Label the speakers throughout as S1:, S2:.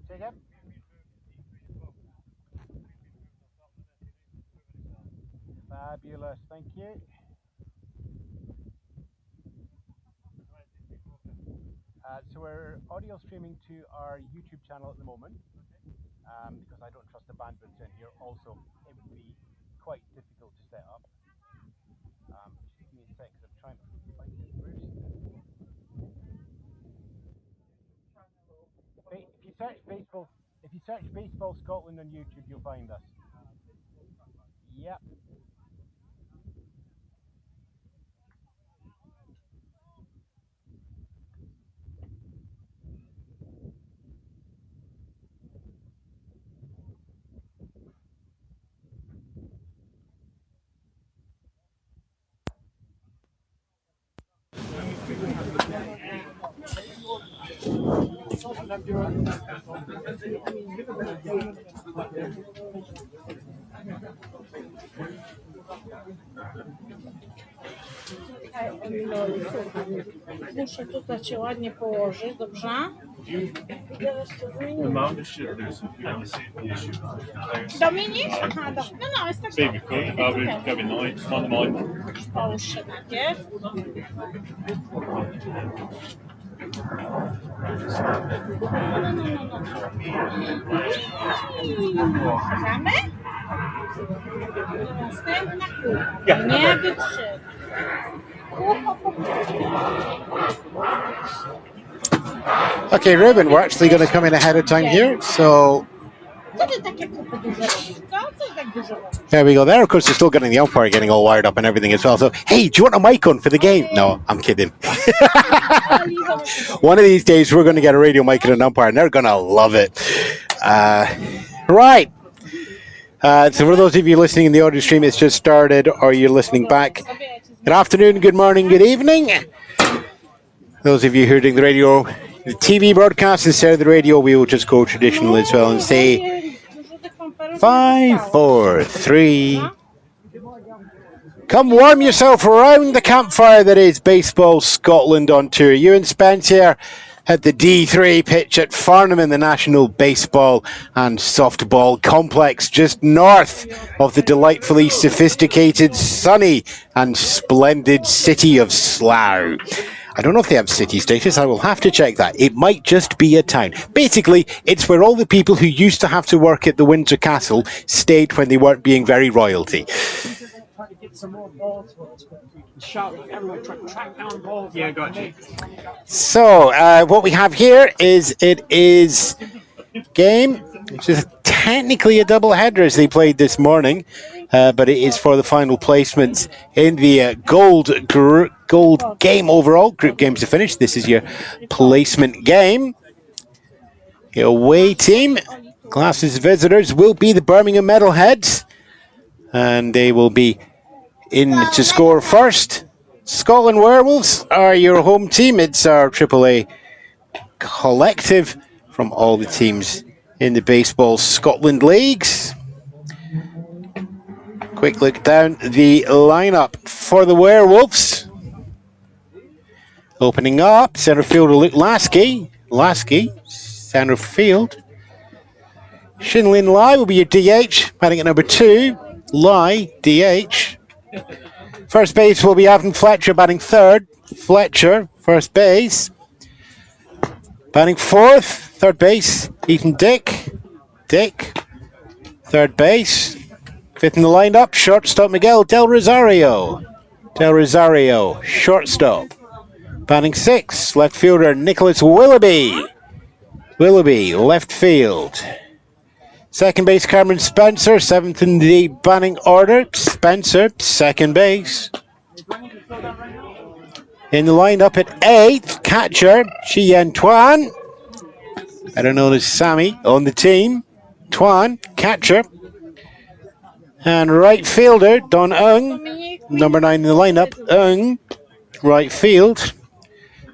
S1: Say again? Fabulous, thank you. So we're audio streaming to our YouTube channel at the moment, because I don't trust the bandwidth in here. Also, it would be quite difficult to set up. Just give me a sec, 'cause I'm trying to find it first. If you search Baseball Scotland on YouTube, you'll find us. Yep.
S2: Muszę tutaj cię ładnie położyć, dobrze? Dominik? Aha, dobrze. No, jest tak. Połóż się najpierw. Czekamy? Następna kółka. Nie wytrzyma.
S3: Okay, Ruben, we're actually going to come in ahead of time here, so there we go there. Of course, they're still getting the umpire getting all wired up and everything as well. So, hey, do you want a mic on for the game? No, I'm kidding. One of these days, we're going to get a radio mic and an umpire, and they're going to love it. Right. So for those of you listening in the audio stream, it's just started, or you're listening back, good afternoon, good morning, good evening. Those of you who are doing the radio, the TV broadcast instead of the radio, we will just go traditional as well and say 5, 4, 3. Come warm yourself around the campfire that is Baseball Scotland on tour. Ewan Spence here at the D3 pitch at Farnham in the National Baseball and Softball Complex, just north of the delightfully sophisticated, sunny and splendid city of Slough. I don't know if they have city status. I will have to check that. It might just be a town. Basically, it's where all the people who used to have to work at the Windsor Castle stayed when they weren't being very royalty. So, what we have here is game, which is technically a double header as they played this morning, but it is for the final placements in the gold game overall. Group games to finish. This is your placement game. Your away team, Glasses visitors, will be the Birmingham Metalheads, and they will be in to score first. Scotland Werewolves are your home team. It's our AAA collective from all the teams in the Baseball Scotland leagues. Quick look down the lineup for the Werewolves. Opening up, centre fielder Luke Lasky, centre field. Shinlin Lai will be your DH, batting at number 2. Lai, DH. First base will be Avon Fletcher, batting third. Fletcher, first base. Batting fourth, third base, Ethan Dick. Third base. Fifth in the lineup, shortstop Miguel Del Rosario, shortstop. Batting sixth, left fielder Nicholas Willoughby, left field. Second base, Cameron Spencer, seventh in the batting order. Spencer, second base. In the lineup at 8th, catcher, Chien Tuan. I don't know, there's Sammy on the team. Tuan, catcher. And right fielder, Don Ung, number 9 in the lineup. Ung, right field.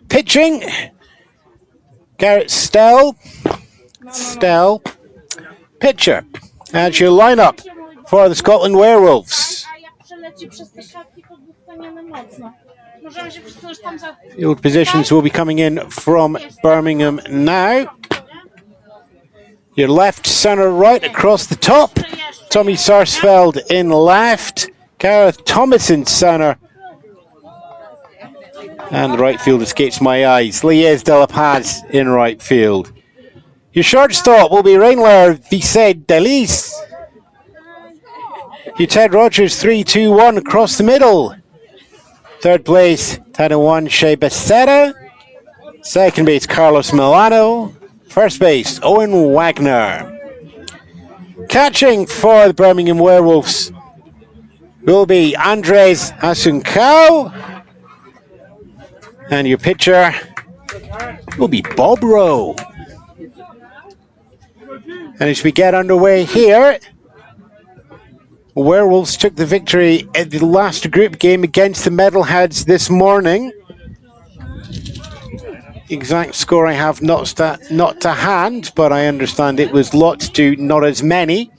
S3: Pitching, Garrett Stell. Stell, pitcher. That's your lineup for the Scotland Werewolves. Field positions will be coming in from Birmingham now. Your left, centre, right across the top. Tommy Sarsfield in left. Gareth Thomason centre. And the right field escapes my eyes. Lies de la Paz in right field. Your shortstop will be Rainler Vicente Delis. Your Ted Rogers 3-2-1 across the middle. Third place, Tanawan Shea Becerra. Second base, Carlos Milano. First base, Owen Wagner. Catching for the Birmingham Werewolves will be Andres Asuncao. And your pitcher will be Bob Rowe. And as we get underway here, Werewolves took the victory at the last group game against the Metalheads this morning. Exact score I have not to hand, but I understand it was lots to not as many.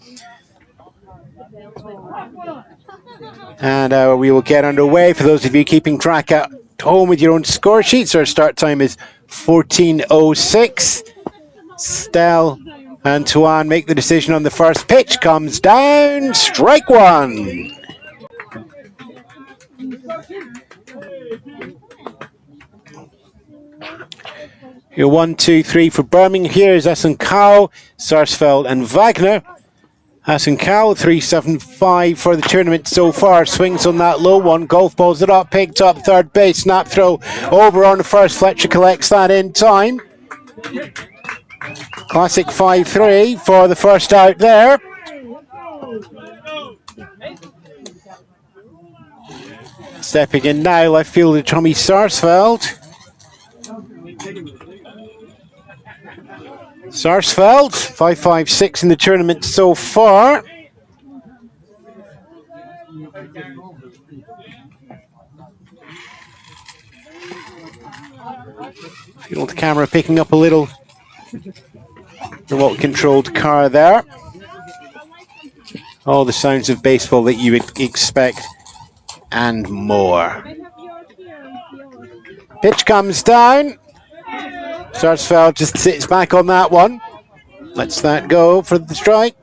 S3: And we will get underway. For those of you keeping track at home with your own score sheets, our start time is 14:06. Stell and Tuan make the decision on the first pitch. Comes down, strike one. Your 1-2-3 for Birmingham here is Asuncao, Sarsfield and Wagner. Asuncao 3-7-5 for the tournament so far. Swings on that low one. Golf balls it up, picked up third base. Snap throw over on the first. Fletcher collects that in time. Classic 5-3 for the first out there. Stepping in now, left fielder Tommy Sarsfield. Sarsfield, 5.56 in the tournament so far. Feel the camera picking up a little remote-controlled car there. All the sounds of baseball that you would expect and more. Pitch comes down. Sarsfield just sits back on that one. Lets that go for the strike.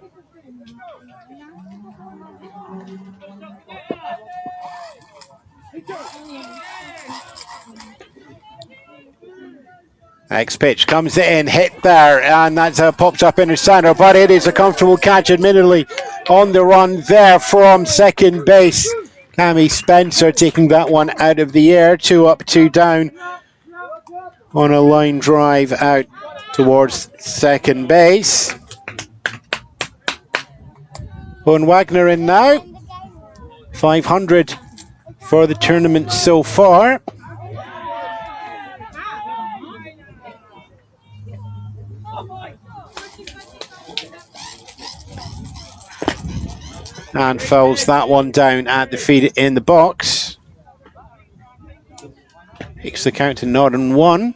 S3: Next pitch comes in, hit there, and that's popped up in the center, but it is a comfortable catch, admittedly, on the run there from second base. Cammy Spencer taking that one out of the air, 2 up, 2 down on a line drive out towards second base. Owen Wagner in now, 500 for the tournament so far. And fouls that one down at the feet in the box. Takes the count to 0-1.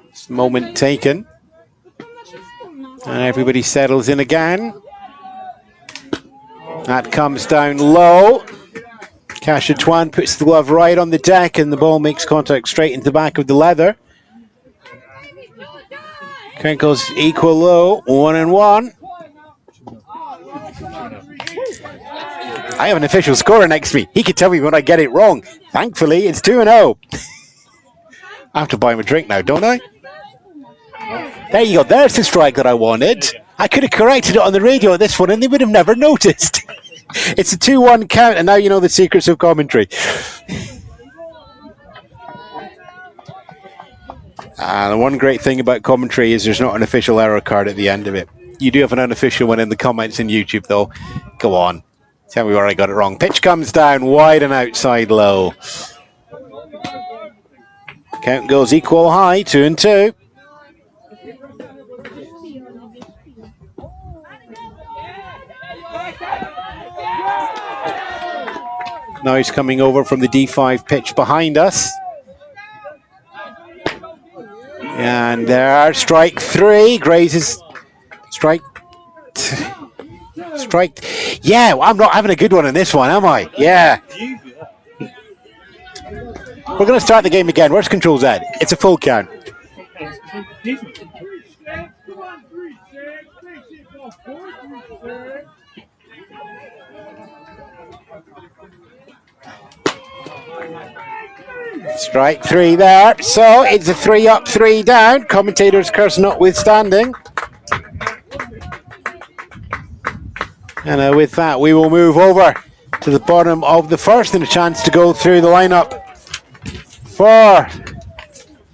S3: It's moment taken. And everybody settles in again. That comes down low. Kasha Tuan puts the glove right on the deck and the ball makes contact straight into the back of the leather. Count goes equal low, 1-1. I have an official scorer next to me. He can tell me when I get it wrong. Thankfully, it's 2-0. I have to buy him a drink now, don't I? There you go. There's the strike that I wanted. I could have corrected it on the radio at this one and they would have never noticed. It's a 2-1 count, and now you know the secrets of commentary. The one great thing about commentary is there's not an official error card at the end of it. You do have an unofficial one in the comments in YouTube, though. Go on. Tell me where I got it wrong. Pitch comes down wide and outside low. Count goes equal high, 2-2. Noise coming over from the D5 pitch behind us. And there, strike 3. Grazes. Strike. Yeah, I'm not having a good one in this one, am I? Yeah. We're going to start the game again. Where's controls at? It's a full count. Strike 3 there. So it's a 3 up, 3 down. Commentator's curse notwithstanding. And with that, we will move over to the bottom of the first and a chance to go through the lineup for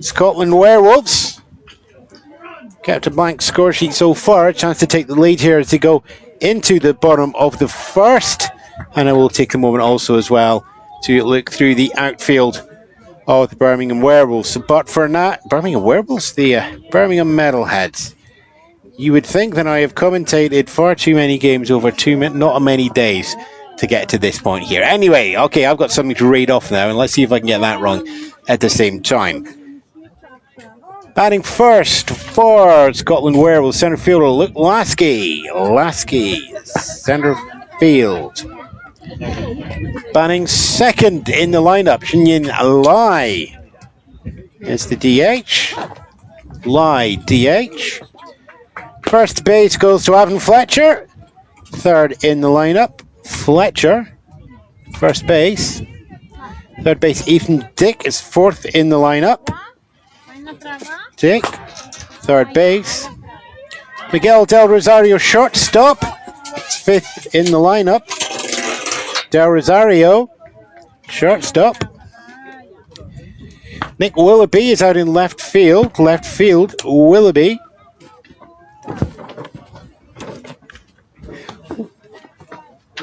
S3: Scotland Werewolves. Kept a blank score sheet so far. A chance to take the lead here as they go into the bottom of the first. And I will take a moment also as well to look through the outfield of the Birmingham Werewolves. But for now, Birmingham Werewolves? The Birmingham Metalheads. You would think that I have commentated far too many games over not many days to get to this point here. Anyway, okay, I've got something to read off now, and let's see if I can get that wrong at the same time. Batting first for Scotland Werewolves, centre fielder Luke Lasky. Centre field. Batting second in the lineup, Shinyin Lai. It's the DH. Lai, DH. First base goes to Avon Fletcher. Third in the lineup, Fletcher. First base. Third base, Ethan Dick is fourth in the lineup. Dick. Third base. Miguel Del Rosario, shortstop. It's fifth in the lineup. Del Rosario, shortstop. Nick Willoughby is out in left field. Left field, Willoughby.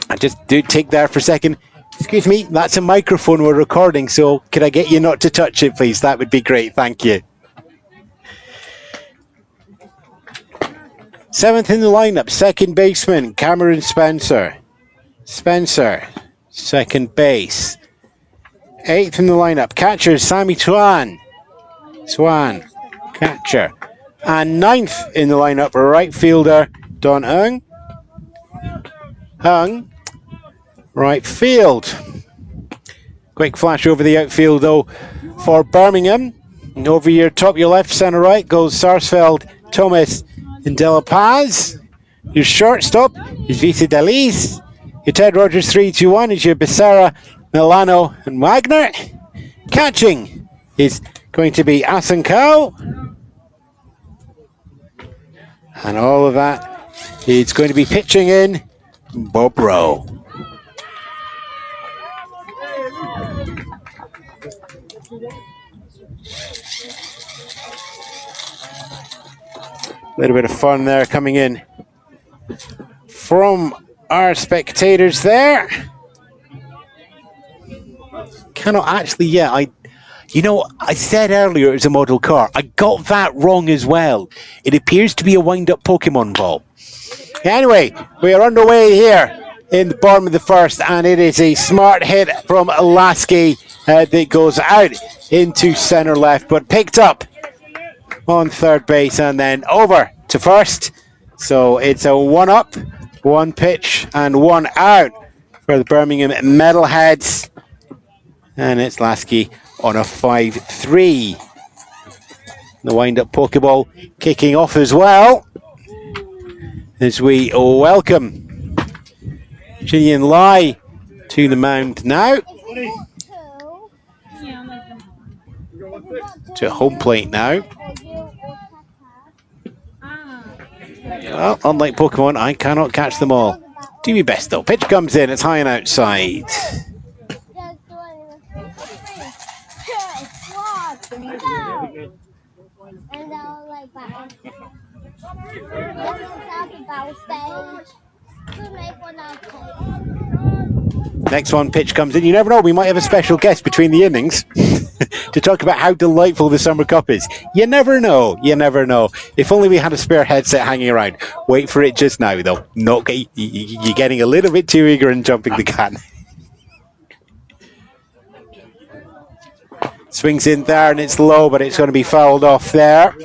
S3: I just do take that for a second. Excuse me, that's a microphone we're recording, so could I get you not to touch it, please? That would be great, thank you. Seventh in the lineup, second baseman, Cameron Spencer. Second base. Eighth in the lineup, catcher, Sammy Tuan. Catcher. And ninth in the lineup, right fielder, Don Hung. Right field. Quick flash over the outfield, though, for Birmingham. And over your top, your left, centre right goes Sarsfield, Thomas, and De La Paz. Your shortstop is Visa Delis. Your Ted Rogers 3-2-1 is your Becerra, Milano, and Wagner. Catching is going to be Asankao. And all of that, it's going to be pitching in Bob Rowe. A little bit of fun there coming in from our spectators there. Cannot actually, I said earlier it was a model car. I got that wrong as well. It appears to be a wind-up Pokemon ball. Anyway, we are underway here in the bottom of the first, and it is a smart hit from Lasky that goes out into centre left, but picked up on third base and then over to first. So it's a 1-up, 1 pitch, and 1 out for the Birmingham Metalheads. And it's Lasky on a 5-3. The wind-up Pokeball kicking off as well, as we welcome Gillian Lai to the mound now. To home plate now. Well, unlike Pokemon, I cannot catch them all. Do your best though. Pitch comes in, it's high and outside.
S4: And they'll like back. Talk about stage. To make one
S3: Next one, pitch comes in. You never know, we might have a special guest between the innings to talk about how delightful the Summer Cup is. You never know. You never know. If only we had a spare headset hanging around. Wait for it just now, though. No, you're getting a little bit too eager and jumping the gun. Swings in there and it's low, but it's going to be fouled off there.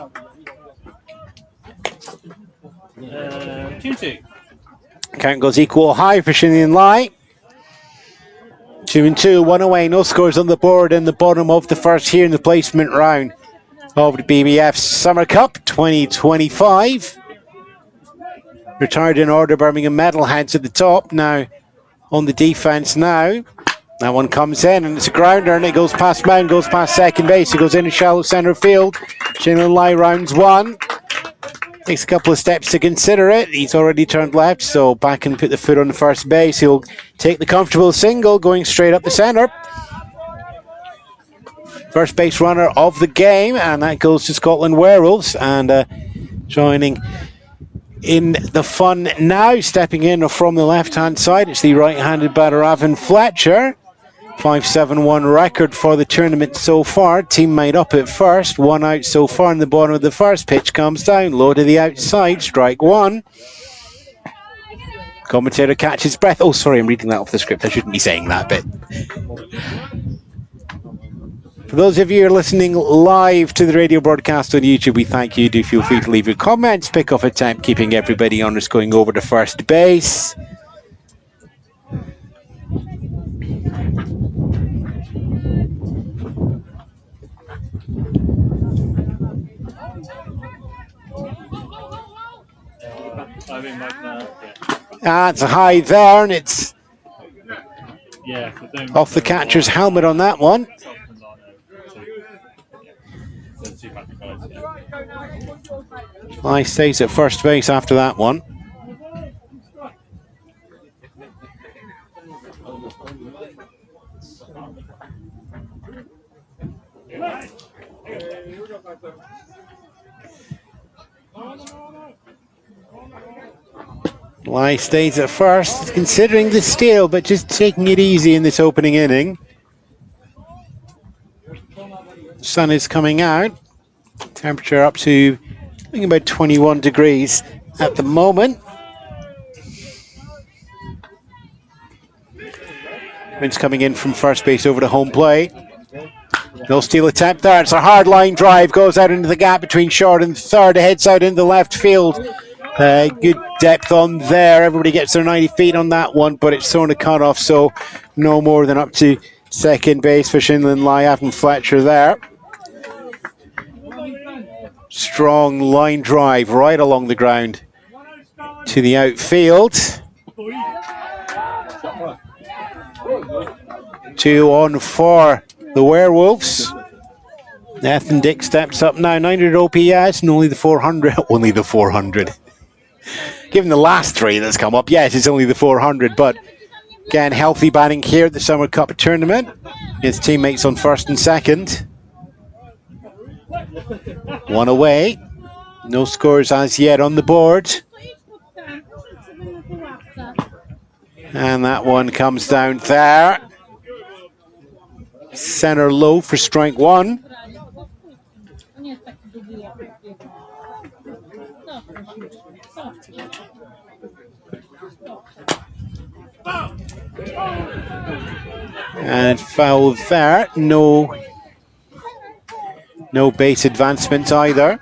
S5: 2-2.
S3: Count goes equal high for Shinyan Lai. 2-2, one away, no scores on the board in the bottom of the first here in the placement round of the BBF Summer Cup 2025. Retired in order, Birmingham Metalheads at the top. Now on the defense now. That one comes in and it's a grounder and it goes past Mound, goes past second base. It goes in shallow centre field. Shinyan Lai rounds one. Takes a couple of steps to consider it. He's already turned left, so back and put the foot on the first base. He'll take the comfortable single, going straight up the centre. First base runner of the game, and that goes to Scotland Werewolves. And joining in the fun now, stepping in from the left-hand side, it's the right-handed batter, Ewan Fletcher. 5-7-1 record for the tournament so far. Teammate up at first. One out so far in the bottom of the first. Pitch comes down. Low to the outside. Strike one. Commentator catches breath. Oh, sorry, I'm reading that off the script. I shouldn't be saying that bit. For those of you who are listening live to the radio broadcast on YouTube, we thank you. Do feel free to leave your comments. Pick off a temp, keeping everybody honest, going over to first base. It's a high there, and it's off the catcher's helmet on that one. Lai stays at first base after that one. Lai stays at first, considering the steal, but just taking it easy in this opening inning. Sun is coming out. Temperature up to, I think, about 21 degrees at the moment. Wind's coming in from first base over to home plate. No steal attempt there. It's a hard line drive. Goes out into the gap between short and third. It heads out into the left field. Good depth on there. Everybody gets their 90 feet on that one, but it's thrown a cutoff, so no more than up to second base for Shinyan Lai. Ewan Fletcher there. Strong line drive right along the ground to the outfield. 2 on for the Werewolves. Nathan Dick steps up now. 900 OPS and only the 400. Only the 400. Given the last three that's come up, yes, it's only the 400. But again, healthy batting here at the Summer Cup tournament. His teammates on first and second. One away. No scores as yet on the board. And that one comes down there. Center low for strike one. And foul there. No base advancement either.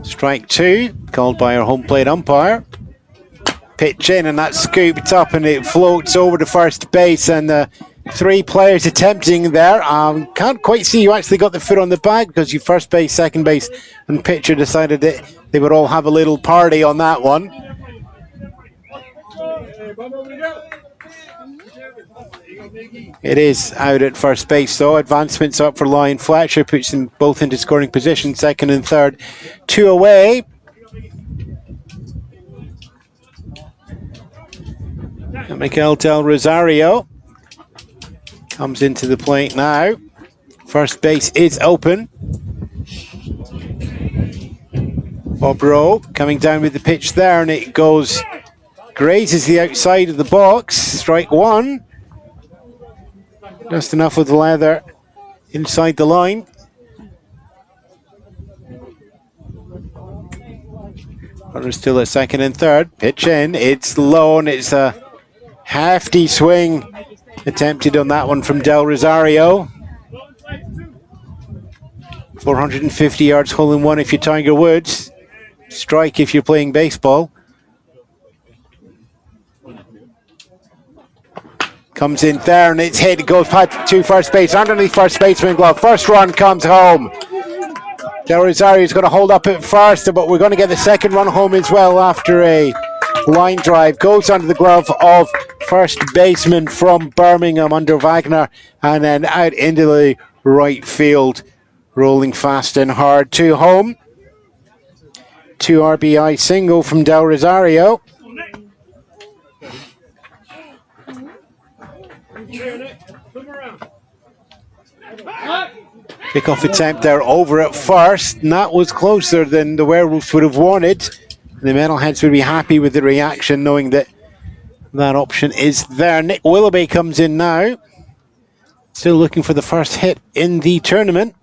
S3: Strike two, called by our home plate umpire. Pitch in and that's scooped up and it floats over to first base, and three players attempting there. Can't quite see who actually got the foot on the bag, because you first base, second base and pitcher decided that they would all have a little party on that one. It is out at first base though. Advancement's up for Lai and Fletcher, puts them both into scoring position, second and third. 2 away. Miguel Del Rosario comes into the plate now. First base is open. Bob Rowe coming down with the pitch there, and it goes, grazes the outside of the box. Strike one. Just enough with the leather inside the line. Runners still at second and third. Pitch in. It's low, and it's a hefty swing attempted on that one from Del Rosario. 450 yards, hole in one if you're Tiger Woods. Strike if you're playing baseball. Comes in there, and it's hit. It goes past to first base, underneath first baseman glove. First run comes home. Del Rosario is going to hold up at first, but we're going to get the second run home as well after a line drive. Goes under the glove of first baseman from Birmingham under Wagner, and then out into the right field, rolling fast and hard to home. 2 RBI single from Del Rosario. Kickoff attempt there over at first, and that was closer than the Werewolves would have wanted. The Metalheads would be happy with the reaction, knowing that that option is there. Nick Willoughby comes in now, still looking for the first hit in the tournament.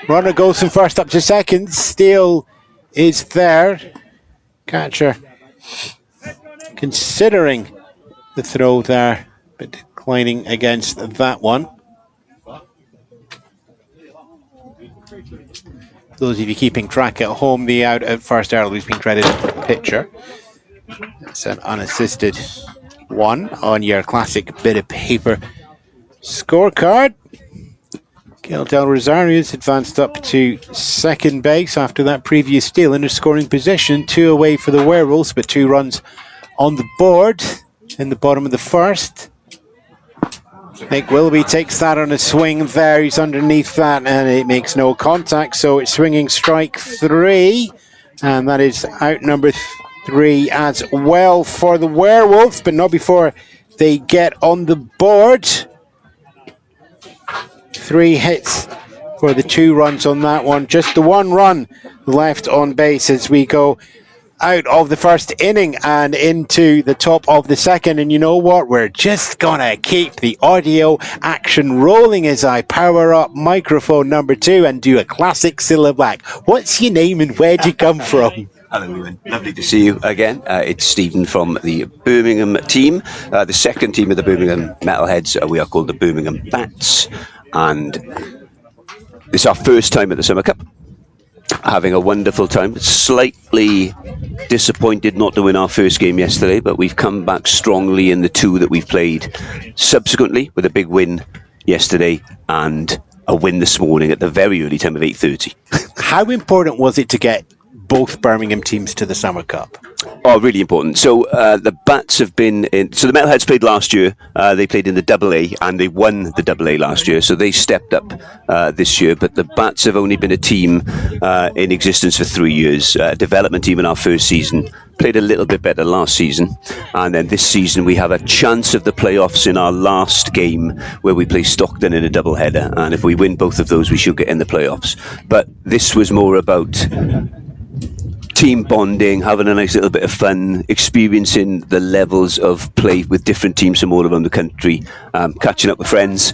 S3: Runner goes from first up to second. Steele is there. Catcher considering the throw there, but declining against that one. Those of you keeping track at home, the out at first early has been credited to the pitcher. It's an unassisted one on your classic bit of paper scorecard. Miguel Del Rosario has advanced up to second base after that previous steal in a scoring position. 2 away for the Werewolves, but 2 runs on the board in the bottom of the first. Nick Willoughby takes that on a swing there. He's underneath that, and it makes no contact, so it's swinging strike 3, and that is out number 3 as well for the Werewolves, but not before they get on the board. 3 hits for the 2 runs on that one. Just the 1 run left on base as we go out of the first inning and into the top of the second. And you know what? We're just gonna keep the audio action rolling as I power up microphone number 2 and do a classic Cilla Black. What's your name and where'd you come from?
S5: Hello, Ewan. Lovely to see you again. It's Stephen from the Birmingham team, the second team of the Birmingham Metalheads. We are called the Birmingham Bats, and it's our first time at the Summer Cup. Having a wonderful time. Slightly disappointed not to win our first game yesterday, but we've come back strongly in the 2 that we've played subsequently, with a big win yesterday and a win this morning at the very early time of 8:30.
S3: How important was it to get both Birmingham teams to the Summer Cup?
S5: Oh, really important. So the Bats have been in. So the Metalheads played last year. They played in the AA, and they won the AA last year. So they stepped up this year. But the Bats have only been a team in existence for 3 years. Development team in our first season. Played a little bit better last season, and then this season we have a chance of the playoffs in our last game, where we play Stockton in a doubleheader. And if we win both of those, we should get in the playoffs. But this was more about team bonding, having a nice little bit of fun, experiencing the levels of play with different teams from all around the country, catching up with friends.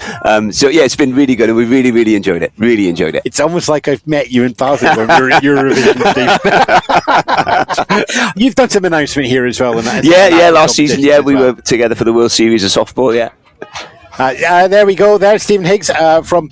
S5: So yeah, it's been really good, and we really, really enjoyed it. Really enjoyed it.
S3: It's almost like I've met you in passing when you're Eurovision, Steve. You've done some announcement here as well.
S5: Yeah, last season, yeah, we were together for the World Series of softball, yeah.
S3: There we go. There's Stephen Higgs from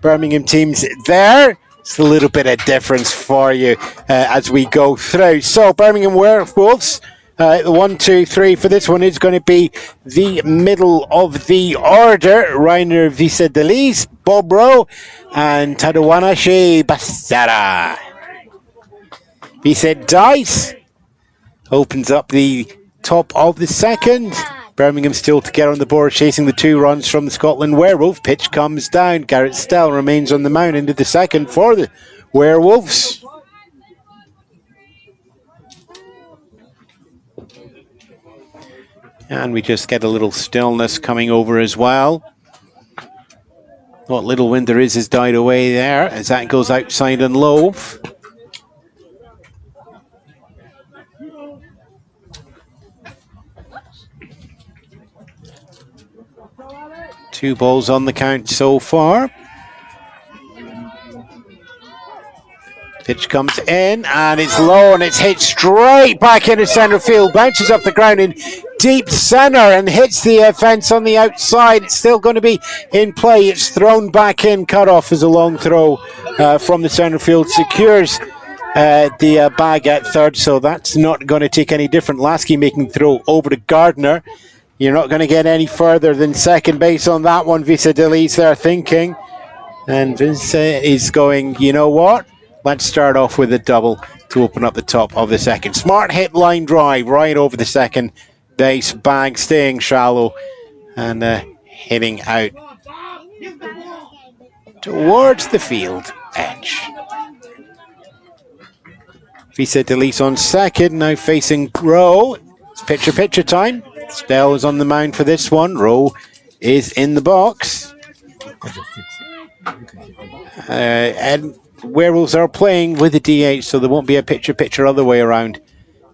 S3: Birmingham teams there. It's a little bit of difference for you as we go through. So Birmingham Werewolves, the 1, 2, 3 for this one is going to be the middle of the order. Rainer Visadelis, Bob Rowe, and Tadawanashi Basara. Visad Dice opens up the top of the second. Birmingham still to get on the board, chasing the 2 runs from the Scotland Werewolf. Pitch comes down. Garrett Stell remains on the mound into the second for the Werewolves. And we just get a little stillness coming over as well. What little wind there is has died away there as that goes outside and low. Two balls on the count so far. Pitch comes in and it's low and it's hit straight back into centre field. Bounces off the ground in deep centre and hits the fence on the outside. It's still going to be in play. It's thrown back in. Cut off as a long throw from the centre field. Secures the bag at third, so that's not going to take any different. Lasky making throw over to Gardner. You're not going to get any further than second base on that one. Visa Delise there thinking. And Vince is going, you know what? Let's start off with a double to open up the top of the second. Smart hit line drive right over the second base bag, staying shallow and hitting out towards the field edge. Visa Delise on second, now facing Rowe. It's pitcher time. Stell is on the mound for this one. Rowe is in the box. And Werewolves are playing with the DH, so there won't be a pitcher other way around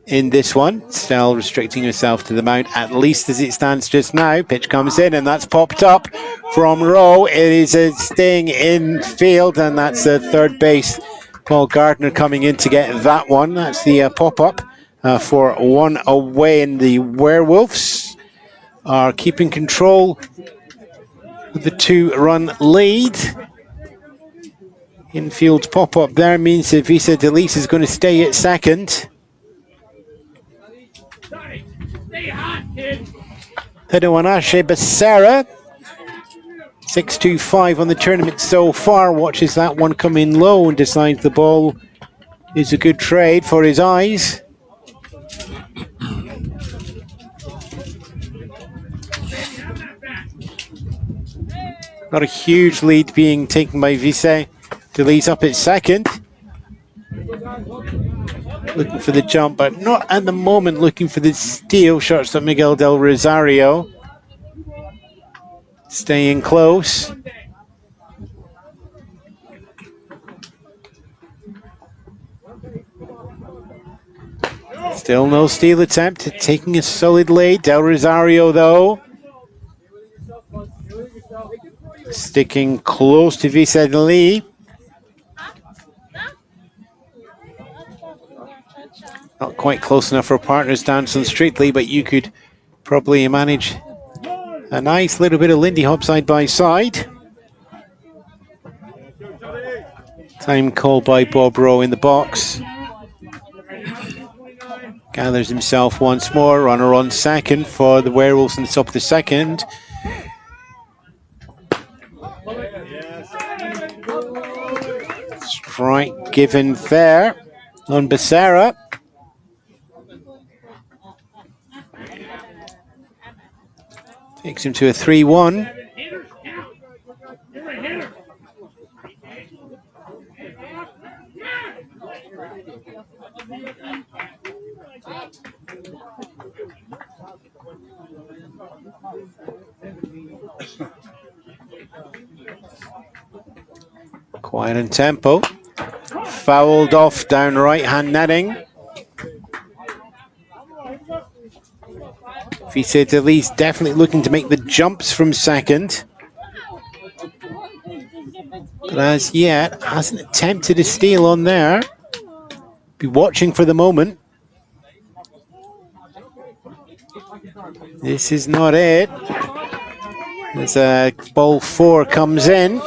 S3: in this one. Stell restricting himself to the mound, at least as it stands just now. Pitch comes in, and that's popped up from Rowe. It is staying in field, and that's third base. Paul Gardner coming in to get that one. That's the pop-up for one away, and the Werewolves are keeping control with the 2-run lead. Infield pop-up there means that Visa Delise is going to stay at second. Pedawanache Becerra, 6.25 on the tournament so far, watches that one come in low and decides the ball is a good trade for his eyes. Not a huge lead being taken by Visa Delise up at second. Looking for the jump, but not at the moment looking for the steal. Shortstop Miguel Del Rosario staying close. Still no steal attempt, taking a solid lead. Del Rosario though sticking close to Visa Delise. Not quite close enough for partners dance on Strictly, but you could probably manage a nice little bit of Lindy Hop side by side. Time called by Bob Rowe in the box. Gathers himself once more. Runner on second for the Werewolves in the top of the second. Strike given there on Becerra. Takes him to a 3-1. Quiet in tempo. Fouled off down right-hand netting. Visa Delise definitely looking to make the jumps from second. But as yet, hasn't attempted a steal on there. Be watching for the moment. This is not it. As ball 4 comes in.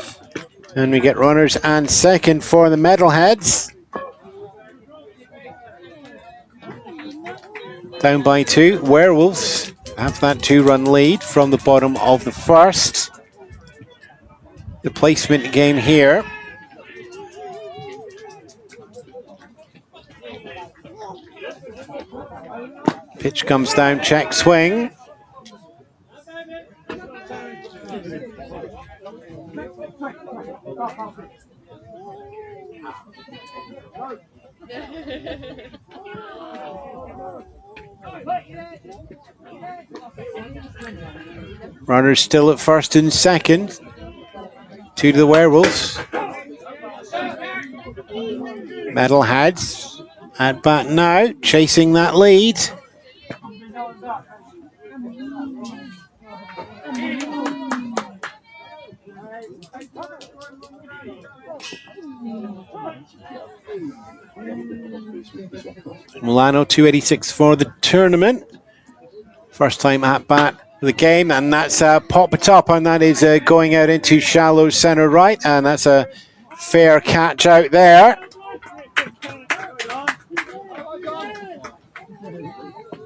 S3: And we get runners and second for the Metalheads. Down by 2. Werewolves have that 2-run lead from the bottom of the first. The placement game here. Pitch comes down, check swing. Runners still at first and second. 2 to the Werewolves. Metalheads at bat now, chasing that lead. Milano 286 for the tournament. First time at bat of the game, and that's pop it up, and that is going out into shallow centre right, and that's a fair catch out there.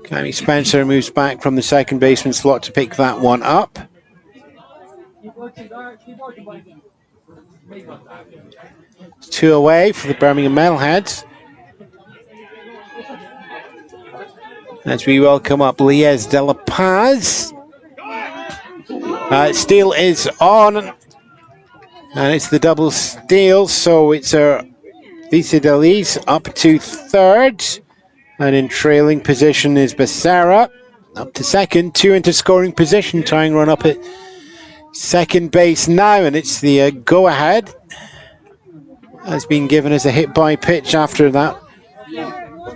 S3: Cammy Spencer moves back from the second baseman slot to pick that one up. It's 2 away for the Birmingham Metalheads. As we welcome up Lies de la Paz. Steal is on. And it's the double steal, so it's Visa Delis up to third. And in trailing position is Becerra up to second. 2 into scoring position, tying run up at second base now. And it's the go-ahead. Has been given as a hit by pitch after that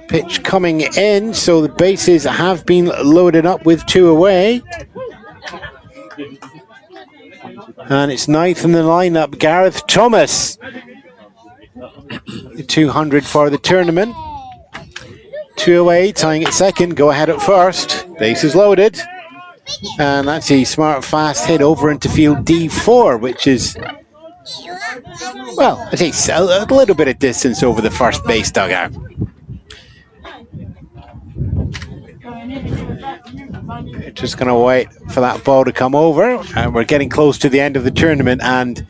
S3: pitch coming in, so the bases have been loaded up with 2 away. And it's ninth in the lineup, Gareth Thomas. 200 for the tournament. 2 away, tying at second, go ahead at first. Bases loaded. And that's a smart fast hit over into field D4, which is, well, I say a little bit of distance over the first base dugout. Just going to wait for that ball to come over, and we're getting close to the end of the tournament, and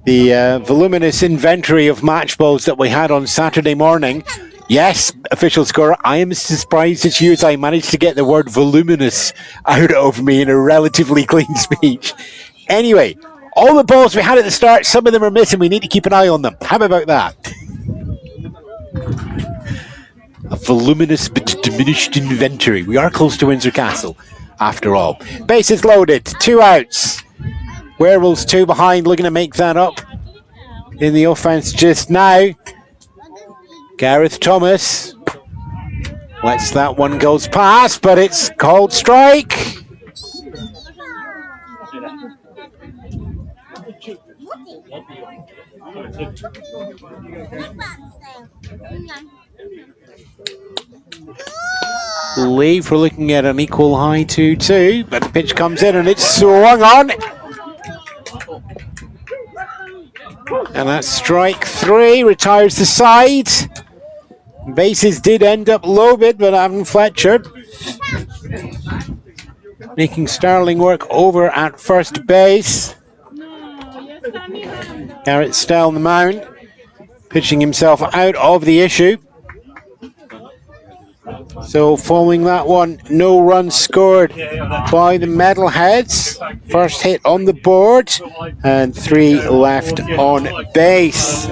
S3: the voluminous inventory of match balls that we had on Saturday morning. Yes, official scorer, I am as surprised as you as I managed to get the word voluminous out of me in a relatively clean speech. Anyway, all the balls we had at the start, some of them are missing. We need to keep an eye on them. How about that? A voluminous but diminished inventory. We are close to Windsor Castle, after all. Bases loaded, 2 outs. Werewolves 2 behind, looking to make that up in the offense just now. Gareth Thomas lets that one goes past, but it's called strike. Believe we're looking at an equal high 2-2, but the pitch comes in and it's swung on. And that's strike 3, retires the side. Bases did end up loaded, but Evan Fletcher making sterling work over at first base. Garrett Stell on the mound, pitching himself out of the issue. So following that one, no runs scored by the Metalheads. First hit on the board and 3 left on base.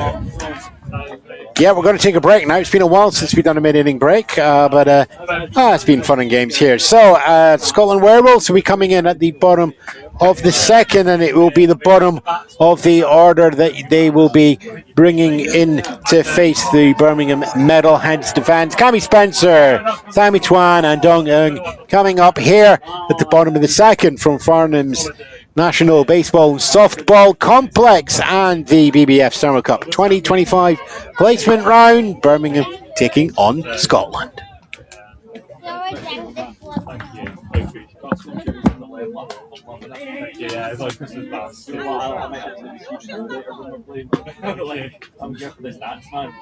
S3: Yeah, we're going to take a break now. It's been a while since we've done a mid-inning break, but it's been fun and games here. So Scotland Werewolves will be coming in at the bottom of the second, and it will be the bottom of the order that they will be bringing in to face the Birmingham Metalheads defense. Cammy Spencer, Sammy Twan and Dong Eung coming up here at the bottom of the second from Farnham's National Baseball and Softball Complex and the BBF Summer Cup 2025 placement round. Birmingham taking on Scotland.
S6: Yeah, it's like Christmas bass. I'm here for this dance, man.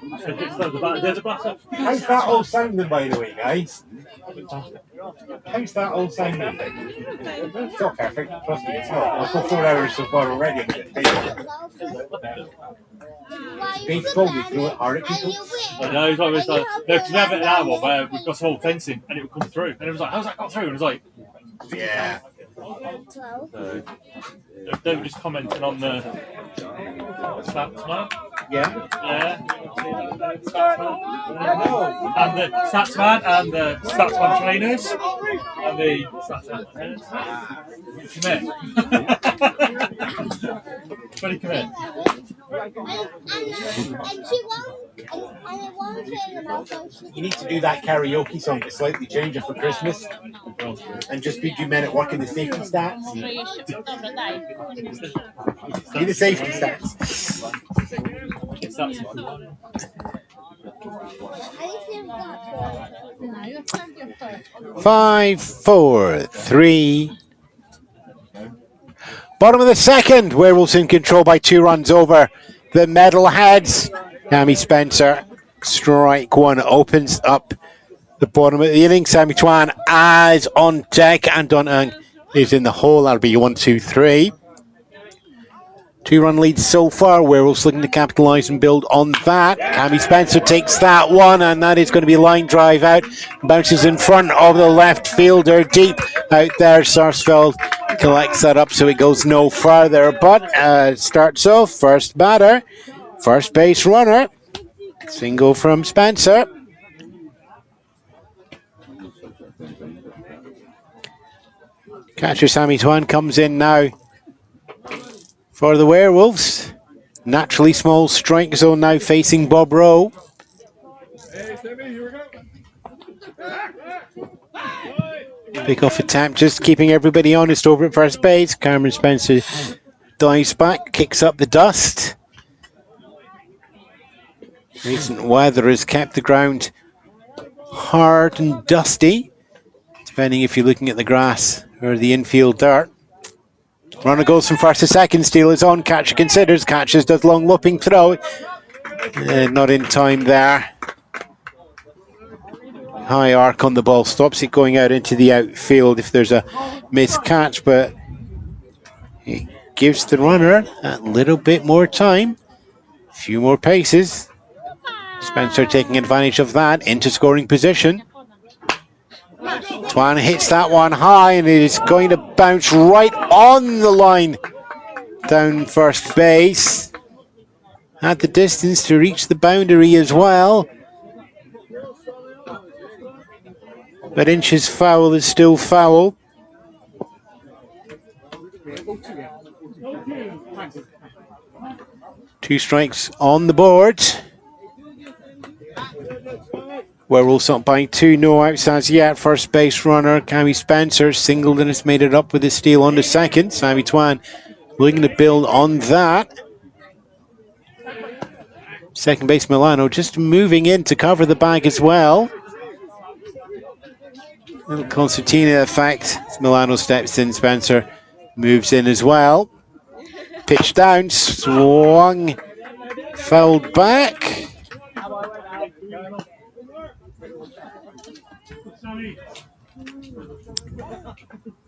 S6: There's a bass.
S1: How's that all sounding, by the way, guys? How's that all sounding? It's not perfect, trust me, it's not. I've got 4 hours so far already. Baseball, we throw it hard at people.
S6: I know, it's like, no, because we have it in our one where we've got some old fencing and it would come through. And it was like, how's that got through? And it was like,
S1: yeah.
S6: So, they were just commenting on the stats, man.
S3: Yeah.
S6: Yeah. And the Statsman and the Statsman trainers and the Statsman commit. Very commit.
S4: And she won't, and it won't turn them off.
S3: You need to do that karaoke song, but slightly change it for Christmas. And just be 2 minute working the safety stats. Do the safety stats. 5, 4, 3. Bottom of the second. Werewolves in control by 2 runs over the Metalheads. Cammy Spencer, strike 1, opens up the bottom of the inning. Sammy Twan is on deck, and Don Ung is in the hole. That'll be 1, 2, 3. 2-run lead so far. Werewolves looking to capitalise and build on that. Cammy Spencer takes that one, and that is going to be a line drive out. Bounces in front of the left fielder, deep out there. Sarsfield collects that up so it goes no further, but starts off first batter, first base runner. Single from Spencer. Catcher Sammy Twan comes in now for the Werewolves. Naturally small strike zone now facing Bob Rowe. Pick-off attempt, just keeping everybody honest over at first base. Cameron Spencer dives back, kicks up the dust. Recent weather has kept the ground hard and dusty, depending if you're looking at the grass or the infield dirt. Runner goes from first to second, steal is on, catcher considers, catches, does long looping throw. Not in time there. High arc on the ball, stops it going out into the outfield if there's a missed catch, but it gives the runner a little bit more time, a few more paces. Spencer taking advantage of that into scoring position. Twan hits that one high, and it is going to bounce right on the line down first base. Had the distance to reach the boundary as well. But inches foul is still foul. Two strikes on the board. Werewolves up by 2, no outs as yet. First base runner, Cammy Spencer, singled and has made it up with a steal on the second. Sammy Twan looking to build on that. Second base Milano just moving in to cover the bag as well. Little concertina effect as Milano steps in. Spencer moves in as well. Pitch down, swung, fouled back.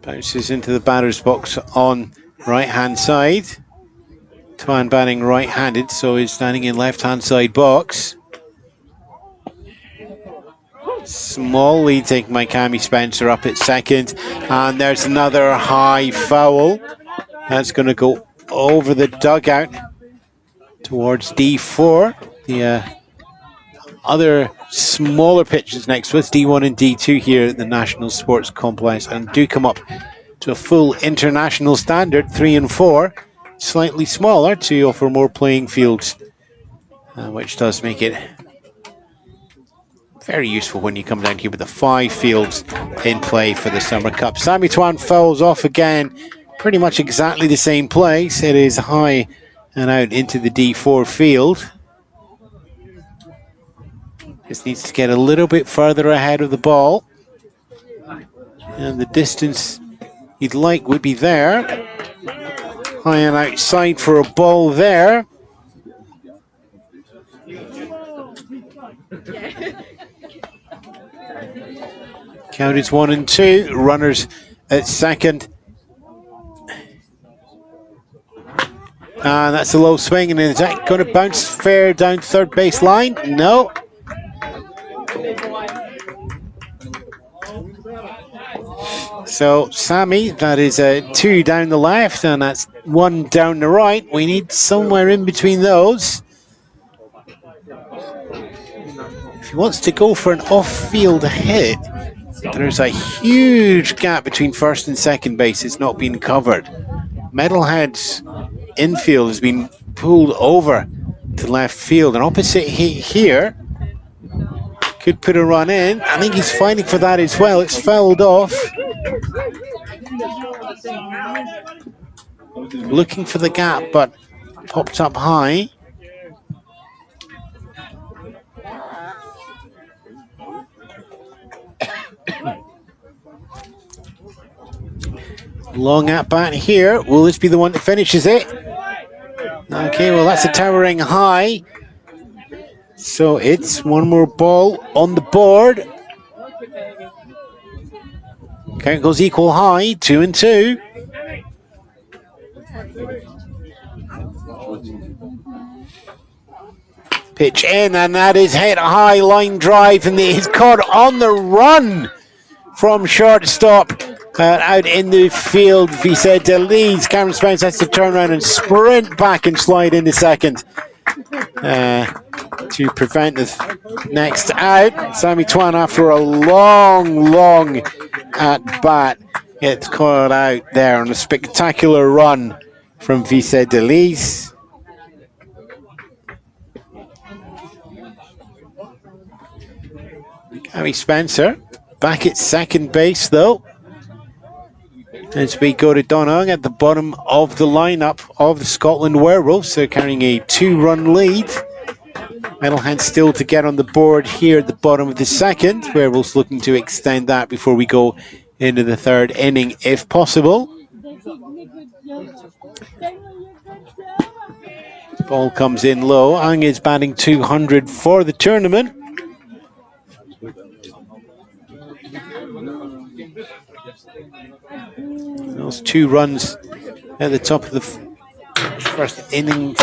S3: Bounces into the batter's box on right-hand side. Twan batting right-handed, so he's standing in left-hand side box. Small lead taken by Cammy Spencer up at second, and there's another high foul. That's going to go over the dugout towards D4. The other smaller pitches next with D1 and D2 here at the National Sports Complex, and do come up to a full international standard. 3 and 4, slightly smaller to offer more playing fields, which does make it very useful when you come down here with the 5 fields in play for the Summer Cup. Sammy Twan fouls off again, pretty much exactly the same place. It is high and out into the D4 field. Just needs to get a little bit further ahead of the ball. And the distance you'd like would be there. High and outside for a ball there. Count is 1 and 2. Runners at second. And that's a low swing. And is that going to bounce fair down third base line? No. So Sammy, that is a 2 down the left, and that's 1 down the right. We need somewhere in between those. If he wants to go for an off-field hit, there's a huge gap between first and second base. It's not been covered. Metalhead's infield has been pulled over to left field. An opposite hit here could put a run in. I think he's fighting for that as well. It's fouled off. Looking for the gap, but popped up high. Long at bat here. Will this be the one that finishes it? Okay, well, that's a towering high. So it's one more ball on the board. Count goes equal high, 2-2. Pitch in, and that is hit high, line drive, and he's caught on the run from shortstop. Out in the field, Vicente leads. Cameron Spence has to turn around and sprint back and slide into second to prevent the next out. Sammy Twan, after a long at bat, gets caught out there on a spectacular run from Vicente Lees. Gary Spencer back at second base though, as we go to Donong at the bottom of the lineup of the Scotland Werewolves. They're carrying a 2-run lead. Metalheads still to get on the board here at the bottom of the second. Werewolves looking to extend that before we go into the third inning if possible. Ball comes in low. Ang is batting 200 for the tournament. Those 2 runs at the top of the first inning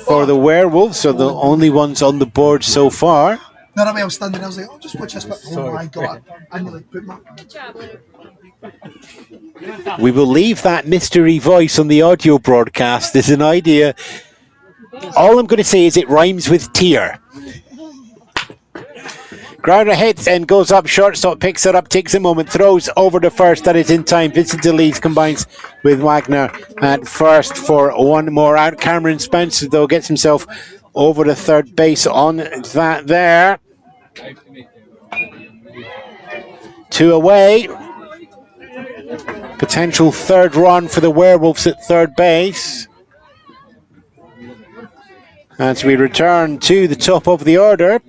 S3: for the Werewolves are the only ones on the board so far.
S7: No, I was standing there, I was like, oh, just watch this bit. Oh my God. I nearly put my...
S3: We will leave that mystery voice on the audio broadcast as an idea. All I'm going to say is it rhymes with tear. Grounder hits and goes up, shortstop picks it up, takes a moment, throws over to first, that is in time. Vincent DeLees combines with Wagner at first for one more out. Cameron Spence, though, gets himself over to third base on that there. 2 away. Potential third run for the Werewolves at third base. As we return to the top of the order.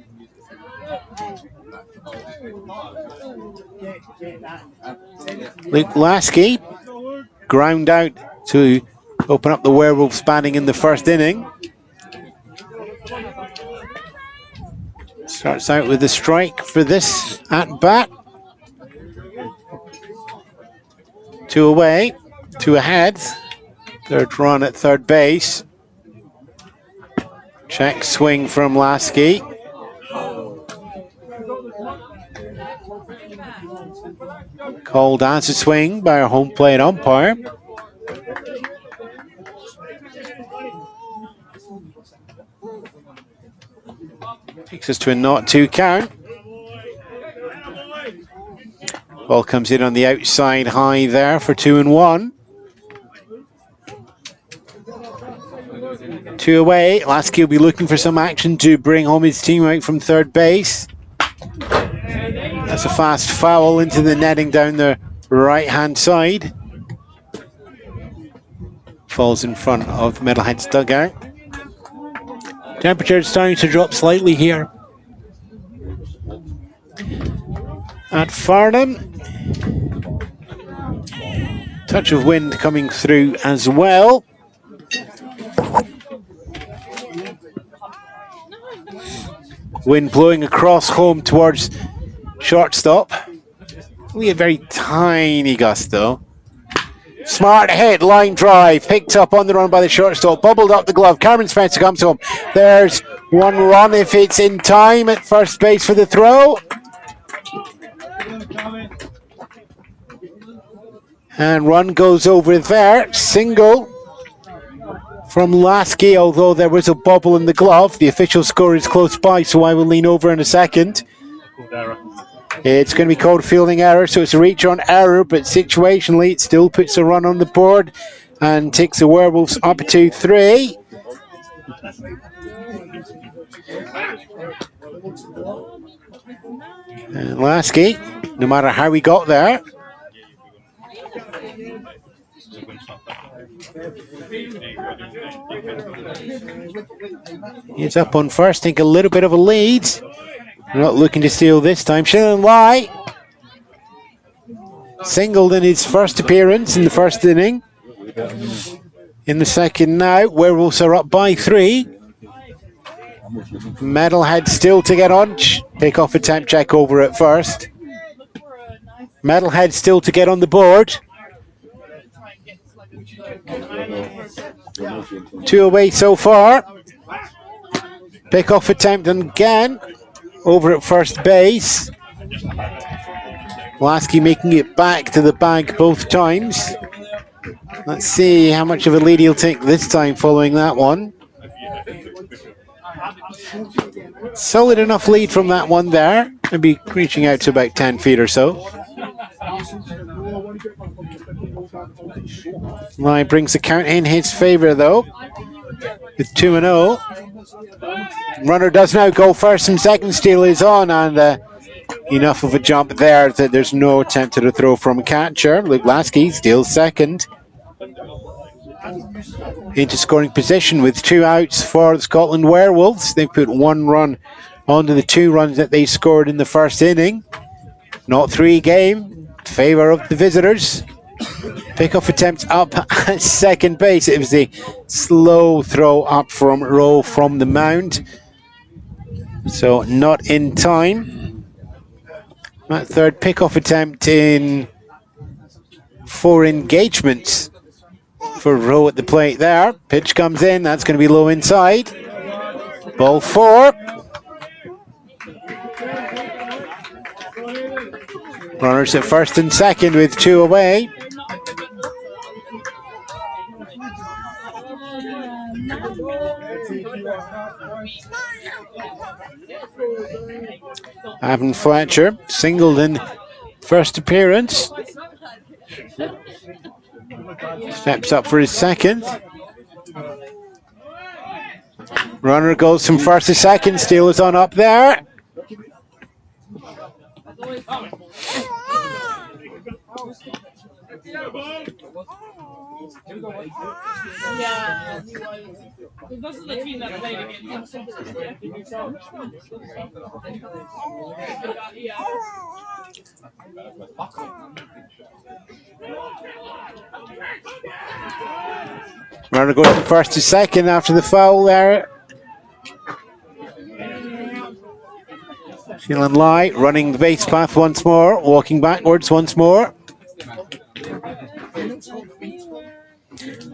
S3: Luke Lasky ground out to open up the Werewolves batting in the first inning. Starts out with a strike for this at bat. 2 away, 2 ahead. Third run at third base. Check swing from Lasky. Called as a swing by our home plate umpire. Takes us to a 0-2 count. Ball comes in on the outside high there for 2-1. 2 away. Lasky will be looking for some action to bring home his team out from third base. That's a fast foul into the netting down the right-hand side. Falls in front of Metalhead's dugout. Temperature starting to drop slightly here at Farnham. Touch of wind coming through as well. Wind blowing across home towards shortstop. Only a very tiny gust though. Smart hit, line drive, picked up on the run by the shortstop, bubbled up the glove. Cameron Spencer comes home. There's one run if it's in time at first base for the throw. And run goes over there, single from Lasky, although there was a bobble in the glove. The official score is close by, so I will lean over in a second. It's going to be called fielding error, so it's a reach on error, but situationally it still puts a run on the board and takes the Werewolves up to 3. And Lasky, no matter how he got there, he's up on first, take a little bit of a lead. Not looking to steal this time. Shillan Lai singled in his first appearance in the first inning. In the second now, Werewolves are up by 3. Metalheads still to get on. Pick off attempt check over at first. Metalheads still to get on the board. 2 away so far. Pick off attempt again. Over at first base. Lasky making it back to the bag both times. Let's see how much of a lead he'll take this time following that one. Solid enough lead from that one there. Maybe reaching out to about 10 feet or so. Lai brings the count in his favour though, with 2-0. Runner does now go first and second. Steal is on, and enough of a jump there that there's no attempt at a throw from catcher. Luke Lasky steals second. Into scoring position with 2 outs for the Scotland Werewolves. They put 1 run onto the 2 runs that they scored in the first inning. Not 3 game, favour of the visitors. Pick-off attempt up at second base. It was a slow throw up from Rowe from the mound. So not in time. That third pick-off attempt in 4 engagements for Rowe at the plate there. Pitch comes in, that's going to be low inside. Ball 4. Runners at first and second with 2 away. Avon Fletcher singled in first appearance. Steps up for his second. Runner goes from first to second. Steal is on up there.
S2: This is the team that played against him.
S3: Runner goes from first to second after the foul there. Shillan Lai running the base path once more, walking backwards once more.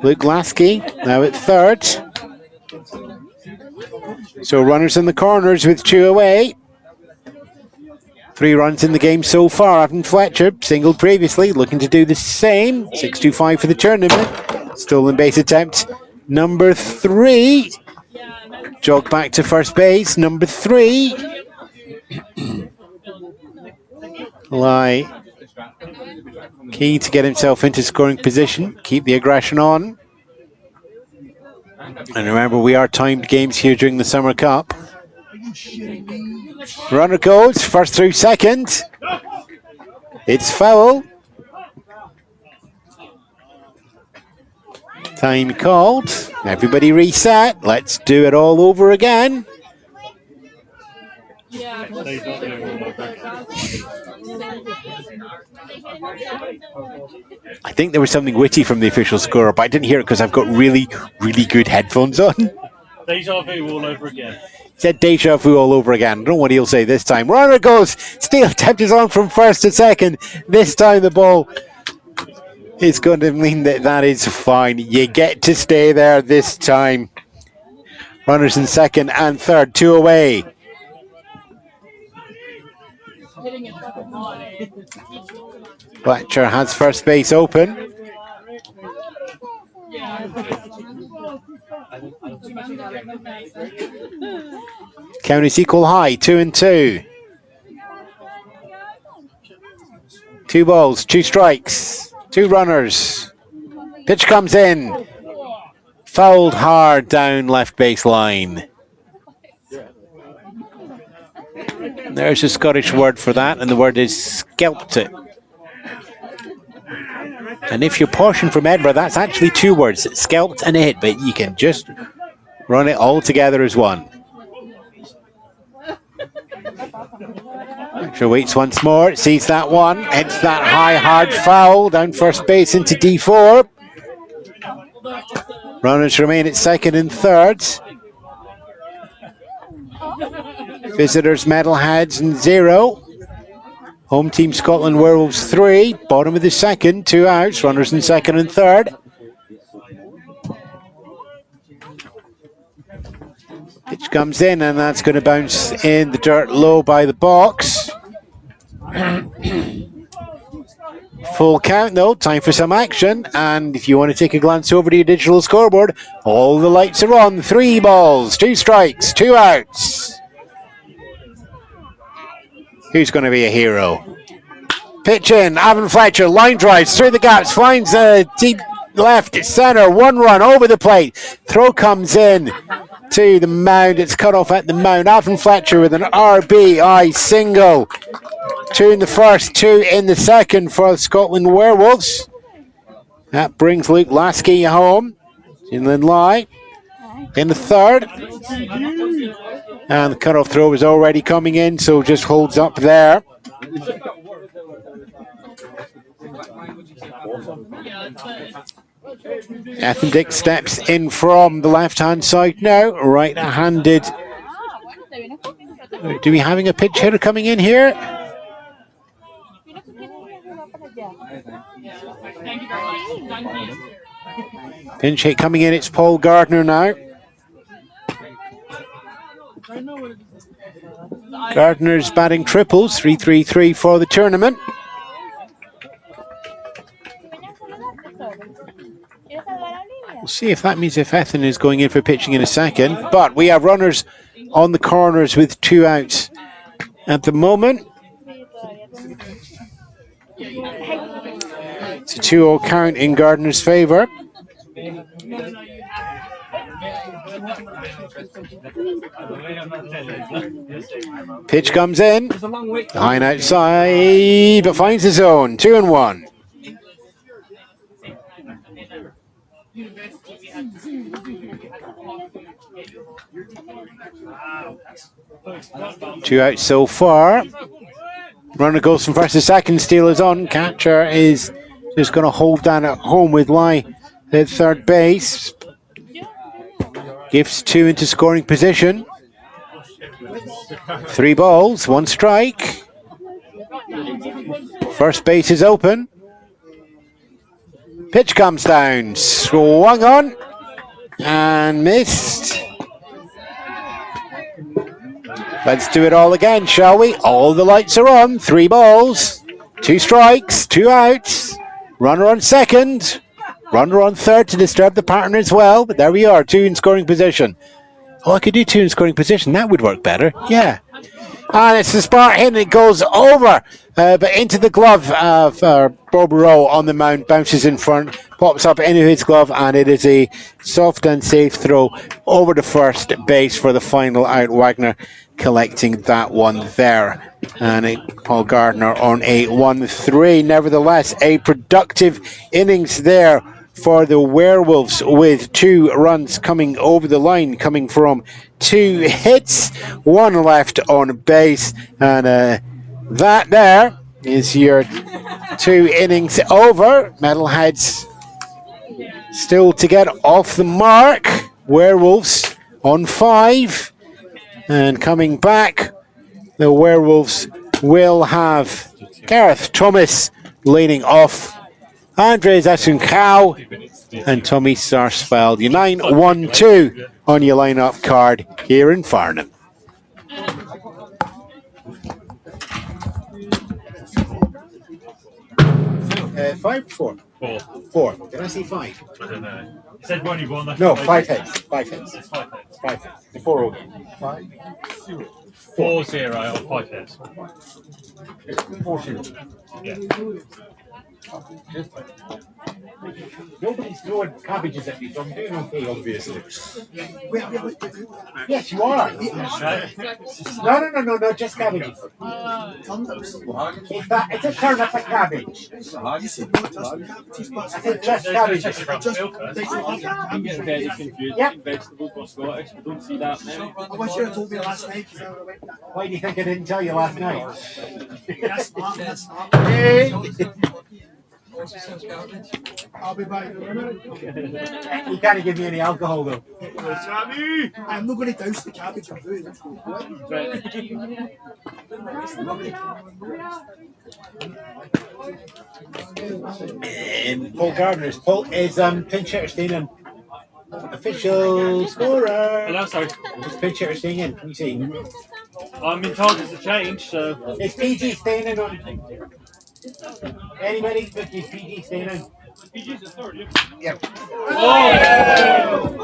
S3: Luke Lasky now at third. So runners in the corners with 2 away. 3 runs in the game so far. Avon Fletcher singled previously, looking to do the same. 6-2-5 for the tournament. Stolen base attempt number 3. Jog back to first base, number 3. Lai key to get himself into scoring position, keep the aggression on. And remember, we are timed games here during the Summer Cup. Runner goes first through second. It's foul. Time called. Everybody reset. Let's do it all over again. I think there was something witty from the official scorer, but I didn't hear it because I've got really, really good headphones on.
S6: Deja vu all over again.
S3: He said deja vu all over again. I don't know what he'll say this time. Runner goes. Steal attempt is on from first to second. This time the ball is going to mean that is fine. You get to stay there this time. Runners in second and third, 2 away. Fletcher has first base open. Count is equal high, 2-2. 2 balls, 2 strikes, 2 runners. Pitch comes in. Fouled hard down left baseline. There's a Scottish word for that, and the word is scalped it. And if you're portioned from Edinburgh, that's actually 2 words, scalped and a hit, but you can just run it all together as one. Archer waits once more, sees that one, hits that high, hard foul down first base into D4. Runners remain at second and third. Visitors Metalheads and 0. Home team Scotland Werewolves 3. Bottom of the second, 2 outs. Runners in second and third. Pitch comes in and that's going to bounce in the dirt low by the box. Full count though, time for some action, and if you want to take a glance over to your digital scoreboard, all the lights are on. 3 balls, 2 strikes, 2 outs. Who's going to be a hero? Pitch in, Ewan Fletcher, line drives through the gaps, finds deep left center, 1 run over the plate. Throw comes in to the mound, it's cut off at the mound. Ewan Fletcher with an RBI single. 2 in the first, 2 in the second for the Scotland Werewolves. That brings Luke Lasky home. Inland lie in the third. And the cutoff throw is already coming in, so just holds up there. Ethan Dick steps in from the left-hand side now, right-handed. Do we having a pitch hitter coming in here? Pinch hit coming in, it's Paul Gardner now. Gardner's batting triples, 3-3-3 for the tournament. We'll see if that means if Ethan is going in for pitching in a second. But we have runners on the corners with 2 outs at the moment. It's a 2-0 count in Gardner's favour. Pitch comes in, high and outside, but finds the zone. 2-1. Two outs so far. Runner goes from first to second. Steal is on. Catcher is just going to hold down at home with Lai at third base. Gifts 2 into scoring position. 3 balls, 1 strike. First base is open. Pitch comes down, swung on and missed. Let's do it all again, shall we? All the lights are on. 3 balls, 2 strikes, 2 outs. Runner on second. Runner on third to disturb the pattern as well. But there we are, 2 in scoring position. Oh, I could do 2 in scoring position. That would work better. Yeah. And it's the spark hit and it goes over. But into the glove of Bob Rowe on the mound. Bounces in front. Pops up into his glove. And it is a soft and safe throw over to first base for the final out. Wagner collecting that one there. And Paul Gardner on a 1-3. Nevertheless, a productive innings there for the Werewolves with 2 runs coming over the line, coming from 2 hits, 1 left on base. And that there is your 2 innings over. Metalheads still to get off the mark. Werewolves on 5. And coming back, the Werewolves will have Gareth Thomas leading off, Andres Asunkau and Tommy Sarsfield. Your 9-1-2 on your lineup card here in Farnham. 5 4?
S6: 4.
S3: 4. Did I say 5?
S6: I don't know. You said one, you won.
S3: No, 5 hits. 5 hits.
S6: It's 5 hits.
S3: 5 hits. The 4 all game.
S6: 4-0 or 5 hits.
S3: 4-0.
S6: Yeah.
S3: Nobody's throwing cabbages at me, so I'm doing okay, obviously. Yes, you are. No, just cabbages. It's a turnip, a cabbage. I said just cabbages.
S8: I'm getting very confused.
S3: Yep.
S8: Vegetables or Scottish. I don't see that many.
S7: I wish you had told me last night.
S3: Why do you think I didn't tell you last night?
S7: That's smart. That's smart.
S3: Hey.
S7: I'll be back.
S3: You can't give me any alcohol though.
S7: I'm not going to douse the cabbage with food.
S3: Paul Gardner's. Paul is pinch hitter staying in. Official scorer.
S6: Hello, sorry.
S3: Is pinch hitter staying in? Can you see?
S6: I'm been told it's a change, so.
S3: Is PG staying in? Anybody? Is PG staying in?
S6: PG's a third, yeah?
S3: Yep.
S6: Oh!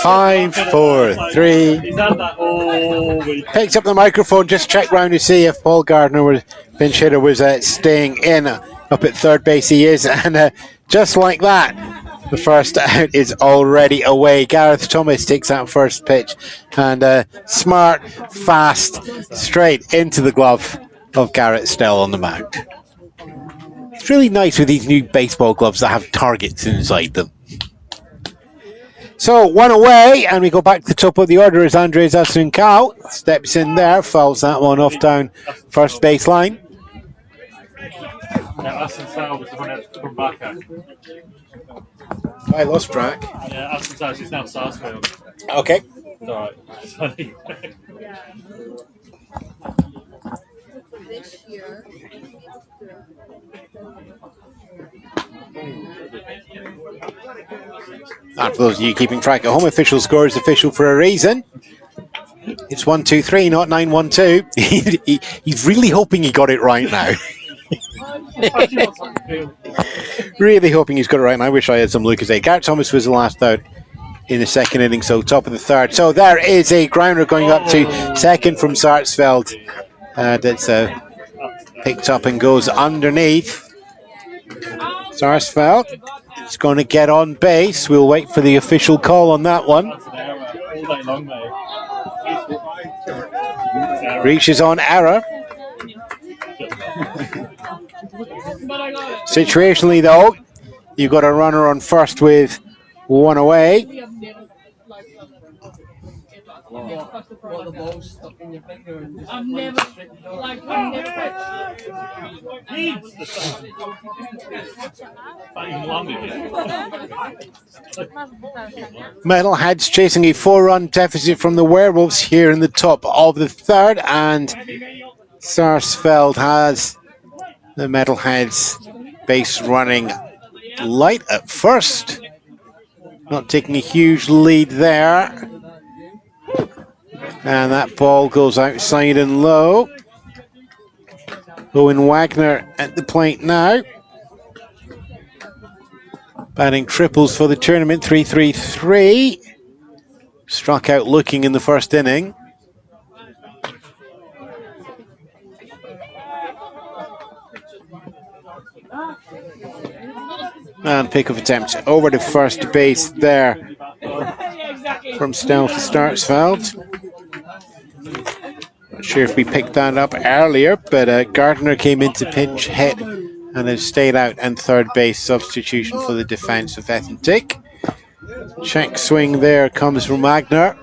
S3: 5 4 3.
S6: He's had that all week.
S3: Picks up the microphone, just check round to see if Paul Gardner was pinch hitter was staying in up at third base. He is, and just like that, the first out is already away. Gareth Thomas takes that first pitch, and smart, fast, straight into the glove of Garrett Stell on the mound. It's really nice with these new baseball gloves that have targets inside them. So, one away, and we go back to the top of the order as Andres Asuncao steps in there, fouls that one off down first baseline.
S6: Yeah, Asuncao was the one that come back at.
S3: I lost track.
S6: Yeah, Asuncao is now Sarsfield.
S3: Okay.
S6: It's alright. Sorry.
S4: This year.
S3: And for those of you keeping track at home, official score is official for a reason. It's 1-2-3, not 9-1-2. He's really hoping he got it right now. Really hoping he's got it right now. I wish I had some Lucas A. Garrett Thomas was the last out in the second inning, so top of the third. So there is a grounder going up to second from Sarsfield. That's picked up and goes underneath. Sarsfield is going to get on base. We'll wait for the official call on that one. Reaches on error. Situationally, though, you've got a runner on first with one away. Metalheads chasing a 4-run deficit from the Werewolves here in the top of the third, and Sarsfield has the Metalheads base running light at first. Not taking a huge lead there. And that ball goes outside and low. Owen Wagner at the plate now. Batting triples for the tournament, 3-3-3. Struck out looking in the first inning. And pick-up attempt over to first base there from Stell to Sarsfield. Not sure if we picked that up earlier, but Gardner came into pinch hit and has stayed out, and third base substitution for the defense of Ethentic. Check swing there comes from Wagner.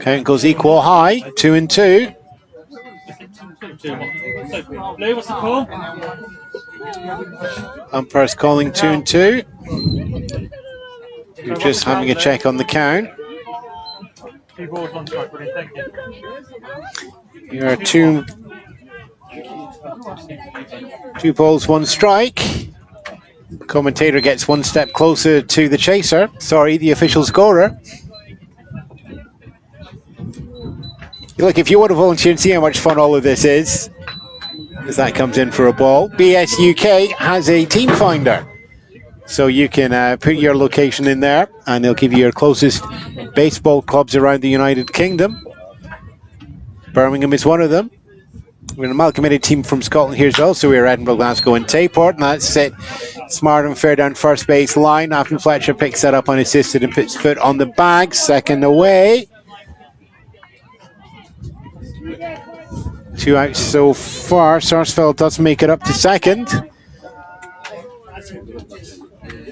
S3: Count goes equal high, 2-2.
S6: Blue, what's the call?
S3: Umpire's calling 2-2. You're just having a check on the count. You're 2 balls, 1 strike. Commentator gets 1 step closer to the chaser. Sorry, the official scorer. Look, if you want to volunteer and see how much fun all of this is, as that comes in for a ball, BS UK has a team finder. So you can put your location in there and they'll give you your closest baseball clubs around the United Kingdom. Birmingham is one of them. We're an amalgamated team from Scotland here as well. So we're Edinburgh, Glasgow and Tayport. And that's it. Smart and fair down first base line. After Fletcher picks that up unassisted and puts foot on the bag. Second away. 2 outs so far. Sarsfield does make it up to second.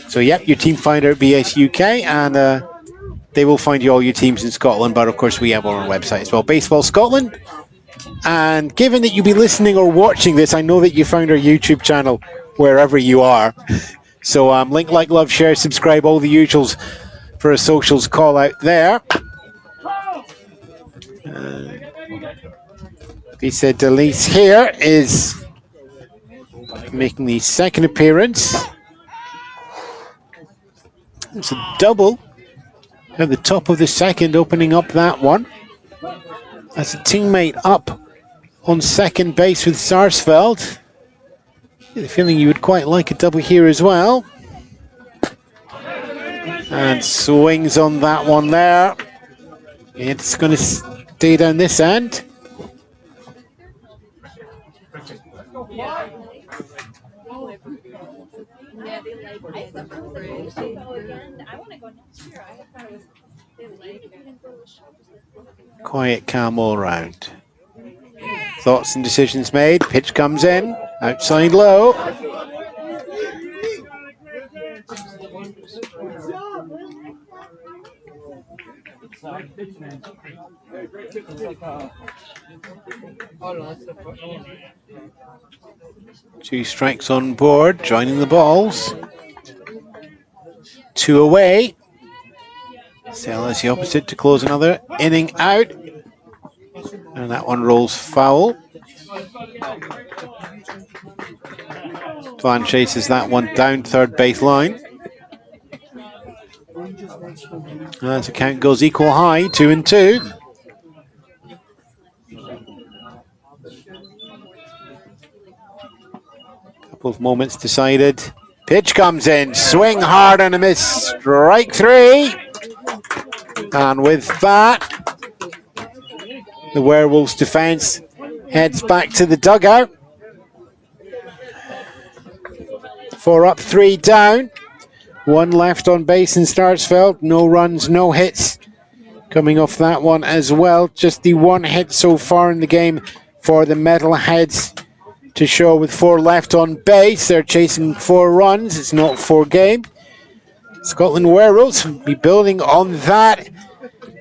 S3: So, yep, your team finder at BS UK, and they will find you all your teams in Scotland. But, of course, we have our own website as well, Baseball Scotland. And given that you'll be listening or watching this, I know that you found our YouTube channel wherever you are. So, link, like, love, share, subscribe, all the usuals for a socials call out there. Lisa Delise here is making the second appearance. It's a double at the top of the second, opening up that one. That's a teammate up on second base with Sarsfield. The feeling you would quite like a double here as well. And swings on that one there. It's going to stay down this end. Quiet, calm all round. Thoughts and decisions made. Pitch comes in. Outside low. Two strikes on board, joining the balls. 2 away. Sale is the opposite to close another inning out. And that one rolls foul. Van chases that one down third base line. As the count goes equal high, 2-2. Couple of moments decided. Pitch comes in, swing hard and a miss. Strike 3. And with that, the Werewolves defense heads back to the dugout. 4 up, 3 down. 1 left on base in Sarsfield. No runs, no hits. Coming off that one as well. Just the 1 hit so far in the game for the Metalheads to show with 4 left on base. They're chasing 4 runs. It's not 4 game. Scotland Werewolves will be building on that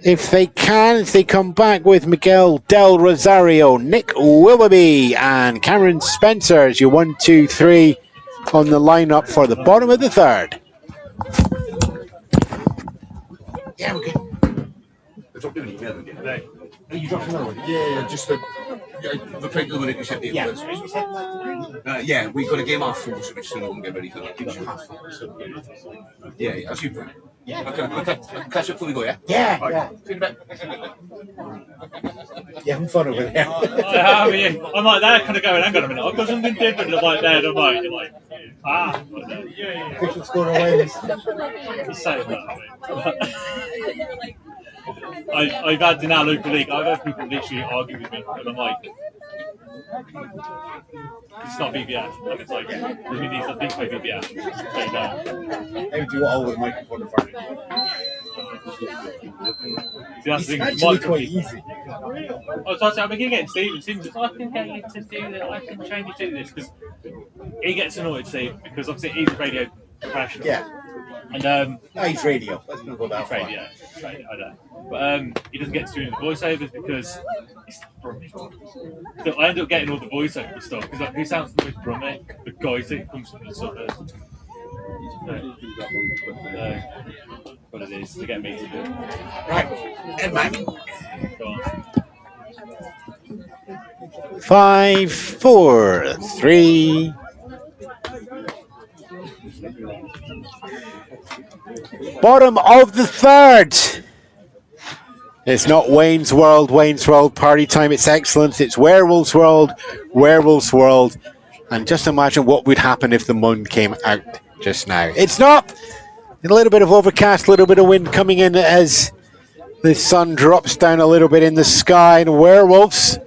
S3: if they can, as they come back with Miguel Del Rosario, Nick Willoughby and Cameron Spencer as your 1, 2, 3 on the lineup for the bottom of the third.
S9: Yeah, we're good. I dropped an email again. You dropped another one? Yeah, just the plate of the you sent me. Yeah, we've got a game after, so we're just going to get ready for that. Yeah, I'll shoot for it. Yeah. I'll catch up before we go, yeah? Yeah, right. See you in a bit.
S3: You having fun over there?
S6: I'm like there, kind of going, hang on a minute, I've got something different like there, and I'm like,
S3: Official score away.
S6: He's saying that. I've had in our local league, I've had people literally argue with me, and I'm like, it's not BBF. And it's like, there's these things by BBF. So, no.
S3: They would do all with microphone in front of you.
S6: It's
S3: actually quite easy.
S6: I've been getting Stephen. Stephen's like, I can get you to do that, I can train you to do this. Because he gets annoyed, Steve, because obviously he's a radio professional. Yeah. And
S3: he's radio. Let's not go that far.
S6: Radio, I know. But he doesn't get to do the voiceovers because he's brummy. So I end up getting all the voiceover stuff because like, who sounds the most brummy? The guys that comes from the suburbs. What it is to get me to do it.
S3: Right, Ed, man.
S6: Go on.
S3: 5, 4, 3. Bottom of the third. It's not Wayne's World, party time. It's excellence. It's Werewolves World, Werewolves World. And just imagine what would happen if the moon came out just now. It's not. A little bit of overcast, a little bit of wind coming in as the sun drops down a little bit in the sky. And Werewolves,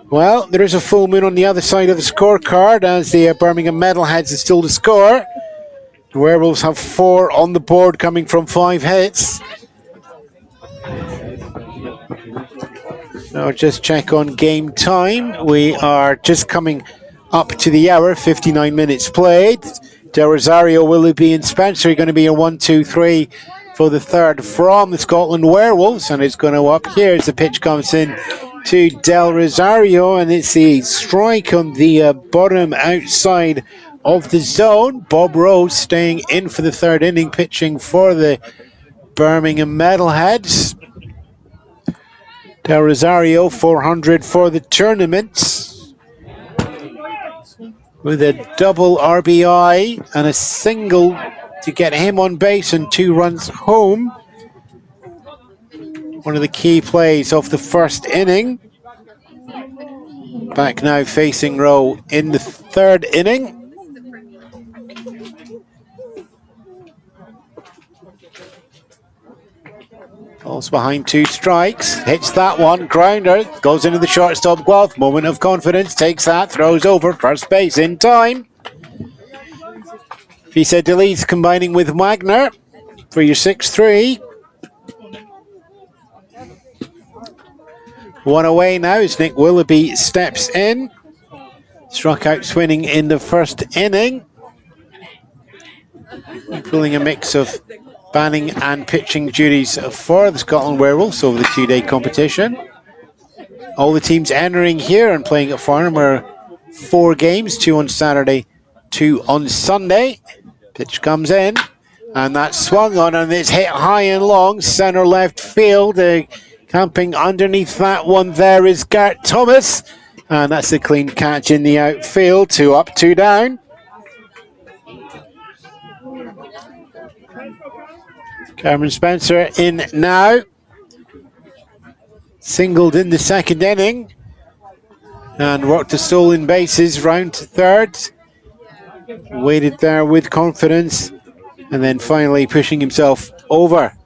S3: well, there is a full moon on the other side of the scorecard as the Birmingham Metalheads is still to score. The Werewolves have 4 on the board coming from 5 hits. Now just check on game time. We are just coming up to the hour, 59 minutes played. Del Rosario, Willoughby and Spence are going to be a 1, 2, 3 for the third from the Scotland Werewolves, and it's going to up here as the pitch comes in to Del Rosario, and it's a strike on the bottom outside of the zone. Bob Rose staying in for the third inning, pitching for the Birmingham Metalheads. Del Rosario, 400 for the tournament, with a double RBI and a single to get him on base and 2 runs home. One of the key plays of the first inning. Back now facing Rowe in the third inning. Falls behind 2 strikes, hits that one, grounder, goes into the shortstop glove, moment of confidence, takes that, throws over, first base in time. Fisa Delees combining with Wagner for your 6-3. 1 away now as Nick Willoughby steps in. Struck out swinging in the first inning. Pulling a mix of batting and pitching duties for the Scotland Werewolves over the 2-day competition. All the teams entering here and playing at Farnham are 4 games, 2 on Saturday, 2 on Sunday. Pitch comes in, and that's swung on, and it's hit high and long, centre left field. Camping underneath that one there is Gert Thomas, and that's a clean catch in the outfield. 2 up, 2 down. Cameron Spencer in now. Singled in the second inning and worked the stolen bases round to third. Waited there with confidence and then finally pushing himself over.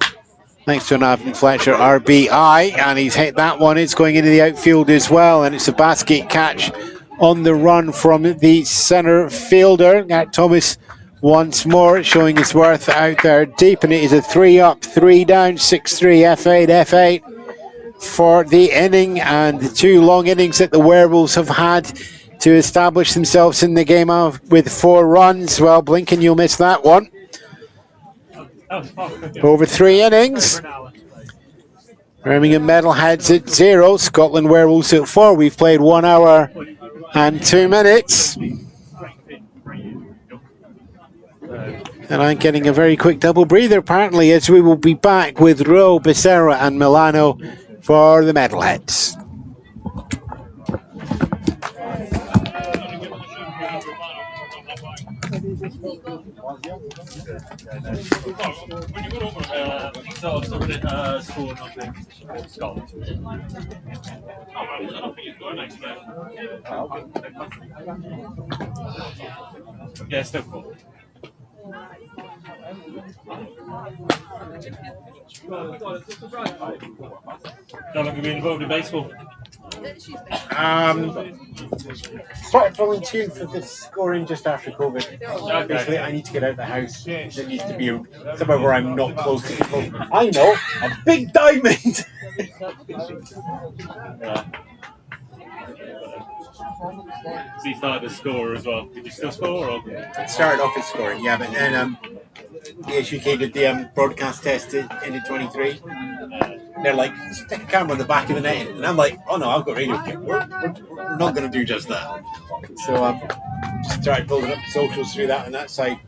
S3: Thanks to an Avon Fletcher RBI, and he's hit that one. It's going into the outfield as well, and it's a basket catch on the run from the centre fielder. Gert Thomas once more showing his worth out there deep, and it is a 3 up, 3 down, 6-3 F8, F8 for the inning, and the 2 long innings that the Werewolves have had to establish themselves in the game with 4 runs. Well, Blinken, you'll miss that one. Over 3 innings. Birmingham Metalheads at 0, Scotland Werewolves at 4. We've played 1 hour and 2 minutes. And I'm getting a very quick double breather, apparently, as we will be back with Rowe, Becerra and Milano for the Metalheads.
S6: Yeah, still cool. How long have you been involved in baseball?
S3: Started volunteering for the scoring just after COVID.
S6: Okay.
S3: Basically, I need to get out of the house. There needs to be somewhere where I'm not close to people. I know, a big diamond!
S6: Yeah. So you started as scorer as well. Did you still score? Or?
S3: I started off as scoring, yeah, but then the HUK did the broadcast test in 23. They're like, stick a camera on the back of the net. And I'm like, oh no, I've got radio kit. We're not going to do just that. So just started building up socials through that on that side.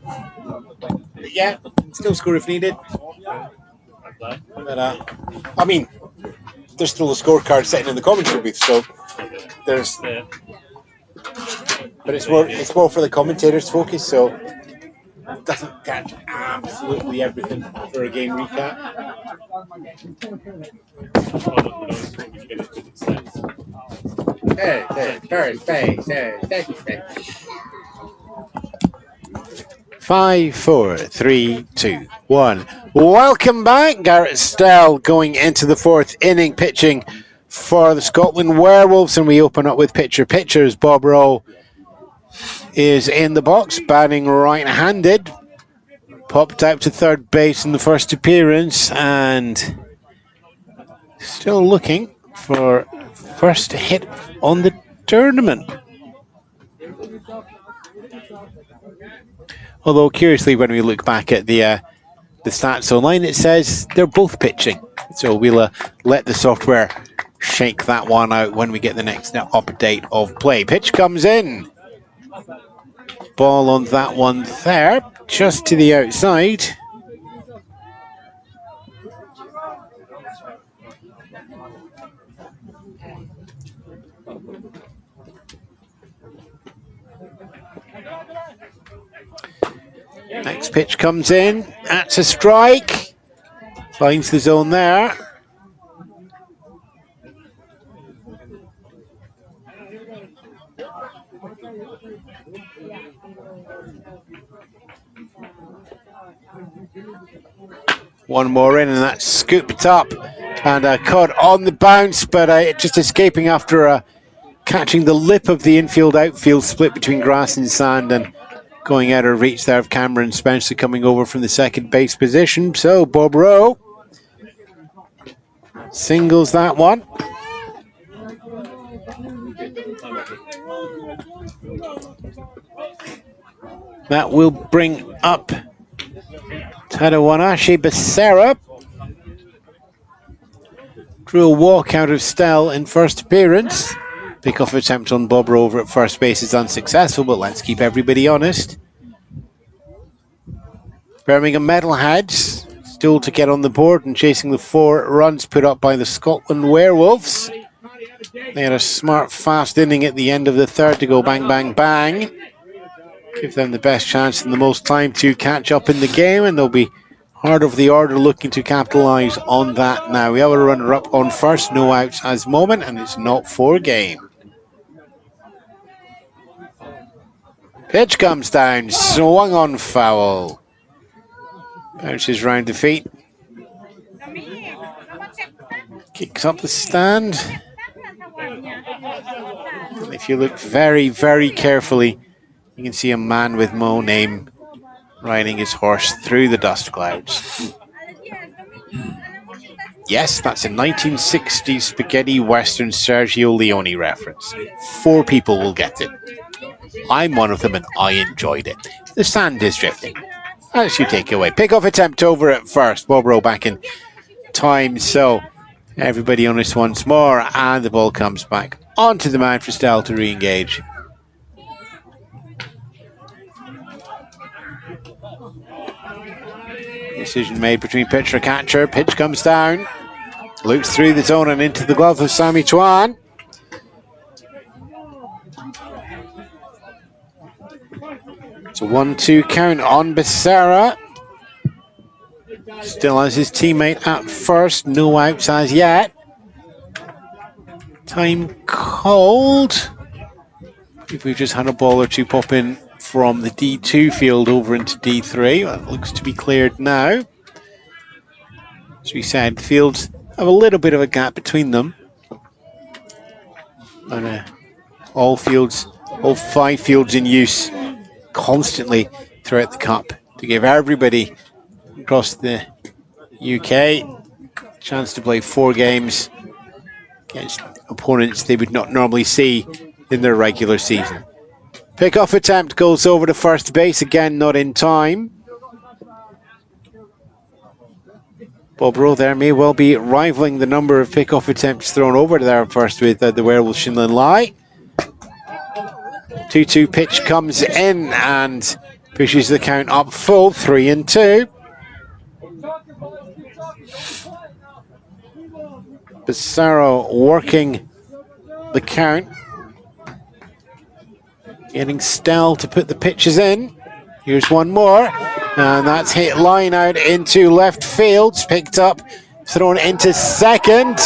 S3: But yeah, still score if needed. But I mean, there's still a scorecard sitting in the commentary booth, so there's, but it's more for the commentators' focus, so it doesn't catch absolutely everything for a game recap. Third base. 5, 4, 3, 2, 1. Welcome back. Garrett Stell going into the fourth inning, pitching for the Scotland Werewolves, and we open up with pitchers. Bob Rowe is in the box, batting right-handed. Popped out to third base in the first appearance, and still looking for first hit on the tournament. Although, curiously, when we look back at the stats online, it says they're both pitching. So we'll let the software shake that one out when we get the next update of play. Pitch comes in. Ball on that one there, just to the outside. Next pitch comes in. That's a strike. Finds the zone there. One more in, and that's scooped up and caught on the bounce, but just escaping after catching the lip of the infield-outfield split between grass and sand, and going out of reach there of Cameron Spence coming over from the second base position. So Bob Rowe singles that one. That will bring up Tadawanashi Becerra. Drew a walk out of Stell in first appearance. Pick-off attempt on Bob Rowe over at first base is unsuccessful, but let's keep everybody honest. Birmingham Metalheads still to get on the board and chasing the 4 runs put up by the Scotland Werewolves. They had a smart, fast inning at the end of the third to go bang, bang, bang. Give them the best chance and the most time to catch up in the game, and they'll be hard of the order looking to capitalise on that now. We have a runner up on first, no outs as moment, and it's not for game. Pitch comes down, swung on foul. Bounces round the feet. Kicks up the stand. And if you look very, very carefully, you can see a man with Mo name riding his horse through the dust clouds. Yes, that's a 1960s spaghetti western Sergio Leone reference. 4 people will get it. I'm one of them, and I enjoyed it. The sand is drifting. As you take away. Pick-off attempt over at first. Bob Rowe back in time. So everybody on this once more, and the ball comes back onto the mound for Stell to re-engage. Decision made between pitcher and catcher. Pitch comes down. Loops through the zone and into the glove of Sammy Chuan. It's a 1-2 count on Becerra. Still has his teammate at first. No outs as yet. Time called. If we've just had a ball or two pop in from the D2 field over into D3. That looks to be cleared now. As we said, the fields have a little bit of a gap between them. And all 5 fields in use constantly throughout the cup to give everybody across the UK a chance to play 4 games against opponents they would not normally see in their regular season. Pick-off attempt goes over to first base, again not in time. Bob Rowe there may well be rivaling the number of pick-off attempts thrown over there first with the Werewolves Shinlin Lai. 2-2 pitch comes in and pushes the count up full, 3-2. Becerra working the count. Getting Stell to put the pitches in. Here's one more. And that's hit line out into left field. It's picked up, thrown into second.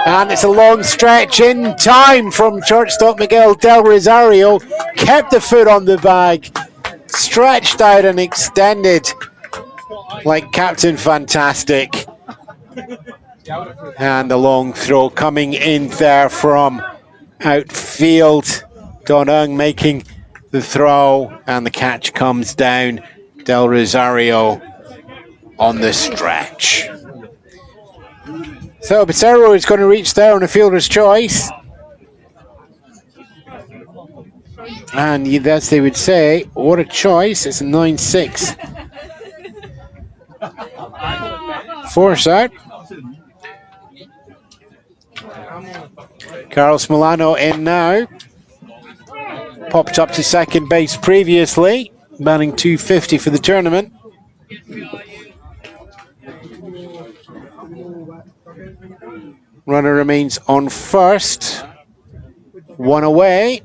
S3: And it's a long stretch in time from shortstop Miguel Del Rosario. Kept the foot on the bag. Stretched out and extended like Captain Fantastic. And the long throw coming in there from outfield. Don Ung making the throw, and the catch comes down. Del Rosario on the stretch. So Becerro is going to reach there on a fielder's choice. And as they would say, what a choice. It's a 9-6. Force out. Carlos Milano in now. Popped up to second base previously, batting .250 for the tournament. Runner remains on first. One away.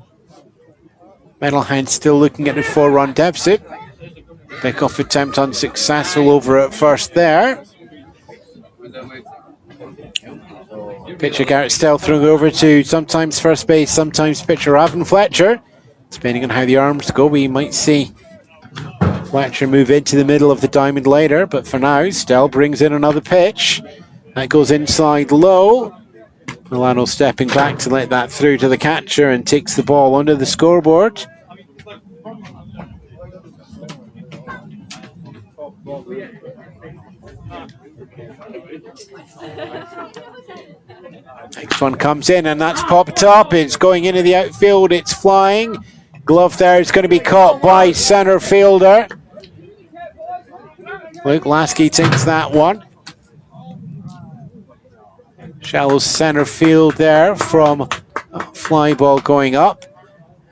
S3: Metalheads still looking at a 4-run deficit. Pickoff attempt unsuccessful over at first there. Pitcher Garrett Stell throwing over to sometimes first base, sometimes pitcher Avon Fletcher. Depending on how the arms go, we might see Fletcher move into the middle of the diamond later. But for now, Stell brings in another pitch. That goes inside low. Milano stepping back to let that through to the catcher and takes the ball under the scoreboard. Next one comes in and that's popped up. It's going into the outfield. It's flying. Glove there is going to be caught by center fielder. Luke Lasky takes that one. Shallow center field there from a fly ball going up.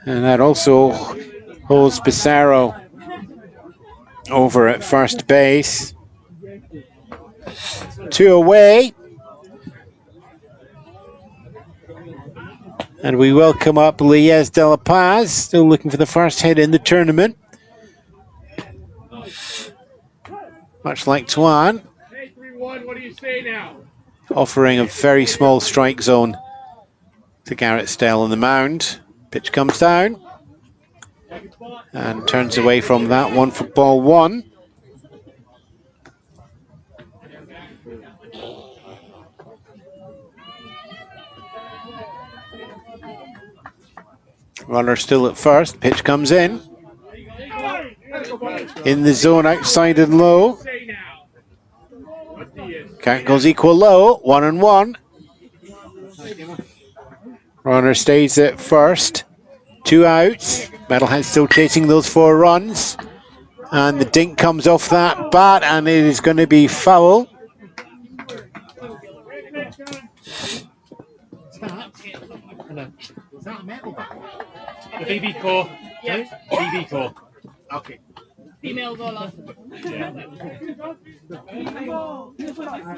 S3: And that also holds Becerro over at first base. 2 away. And we welcome up Lies de la Paz, still looking for the first hit in the tournament. Much like Tuan.
S10: Hey, 3-1, what do you say now?
S3: Offering a very small strike zone to Garrett Stell on the mound. Pitch comes down and turns away from that one for ball one. Runner still at first. Pitch comes in. In the zone outside and low. Count goes equal low. 1-1. Runner stays at first. 2 outs. Metalhead still chasing those 4 runs. And the dink comes off that bat and it is going to be foul.
S6: The BB core.
S10: Yeah.
S6: BB core.
S10: Okay. Female goaler.
S6: Yeah.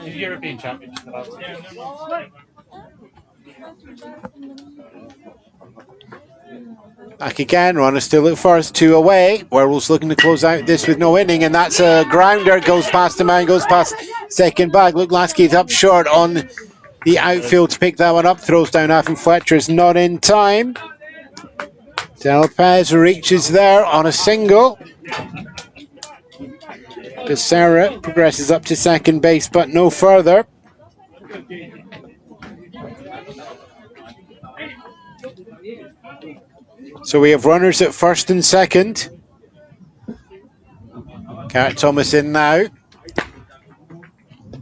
S6: European champion.
S3: Back again, runner still at first, 2 away. Werewolves looking to close out this with no inning, and that's a grounder. Goes past the man, goes past second bag. Luke Lasky's up short on the outfield to pick that one up. Throws down Avon Fletcher, is not in time. Del Paz reaches there on a single. Becerra progresses up to second base, but no further. So we have runners at first and second. Garrett Thomas in now.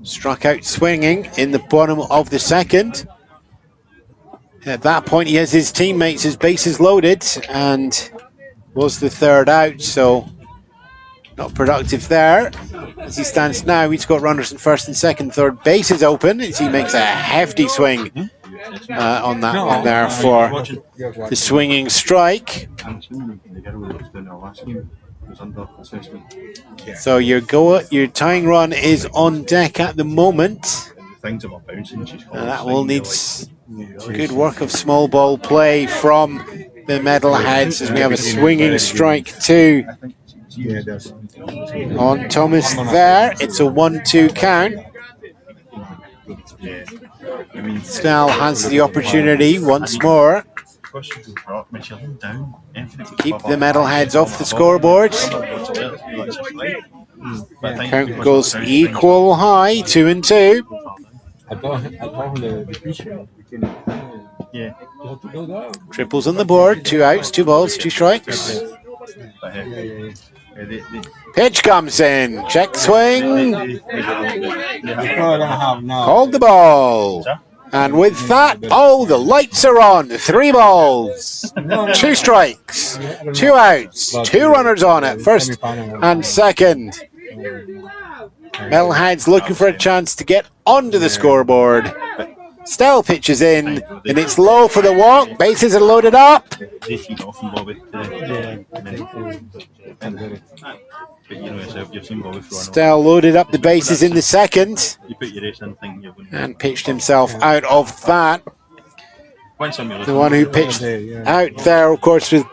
S3: Struck out swinging in the bottom of the second. At that point, he has his teammates, his bases loaded, and was the third out, so not productive there. As he stands now, he's got runners in first and second. Third base is open as he makes a hefty swing on that one there for the swinging strike. So your tying run is on deck at the moment. And that will need good work of small ball play from the Metalheads as we have a swinging strike 2 on Thomas there. It's a 1-2 count. Snell has the opportunity once more to keep the Metalheads off the scoreboard. Count goes equal high, 2-2. Triples on the board, 2 outs, 2 balls, 2 strikes. Pitch comes in, check swing. Hold the ball. And with that, oh, the lights are on. 3 balls, 2 strikes, 2 outs, 2 runners on at first and second. Metalheads looking for a chance to get onto the scoreboard. Stell pitches in, and it's low for the walk. Bases are loaded up. Stell loaded up the bases in the second and pitched himself out of that. The one who pitched out there, of course, was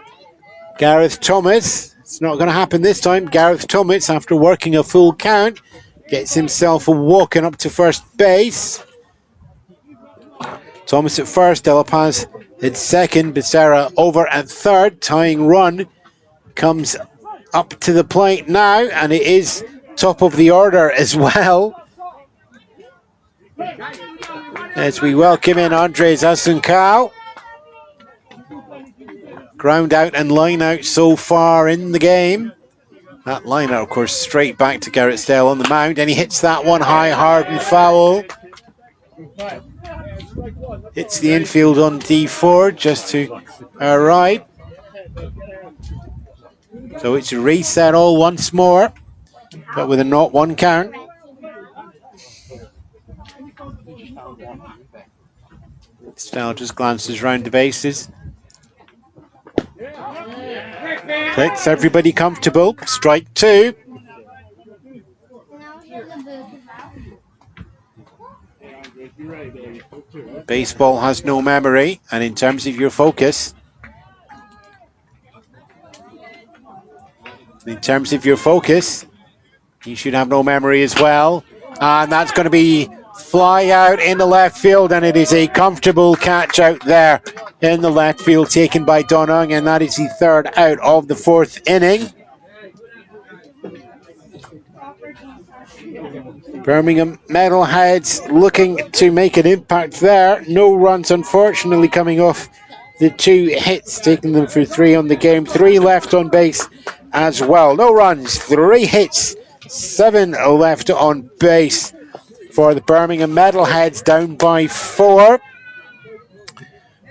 S3: Gareth Thomas. It's not going to happen this time. Gareth Thomas, after working a full count, gets himself a walking up to first base. Thomas at first, De La Paz at second, Becerra over at third. Tying run comes up to the plate now, and it is top of the order as well. As we welcome in Andres Asuncao. Ground out and line out so far in the game. That line out, of course, straight back to Garrett Stell on the mound, and he hits that one high, hard and foul. Hits the infield on D4 just to our right. So it's a reset all once more, but with a 0-1 count. Stell just glances round the bases. Clicks everybody comfortable. Strike 2. Baseball has no memory, and in terms of your focus, you should have no memory as well. And that's going to be fly out in the left field, and it is a comfortable catch out there in the left field taken by Donung, and that is the 3rd out of the 4th inning. Birmingham Metalheads looking to make an impact there. No runs, unfortunately, coming off the 2 hits, taking them for 3 on the game. 3 left on base as well. No runs, 3 hits, 7 left on base for the Birmingham Metalheads, down by 4.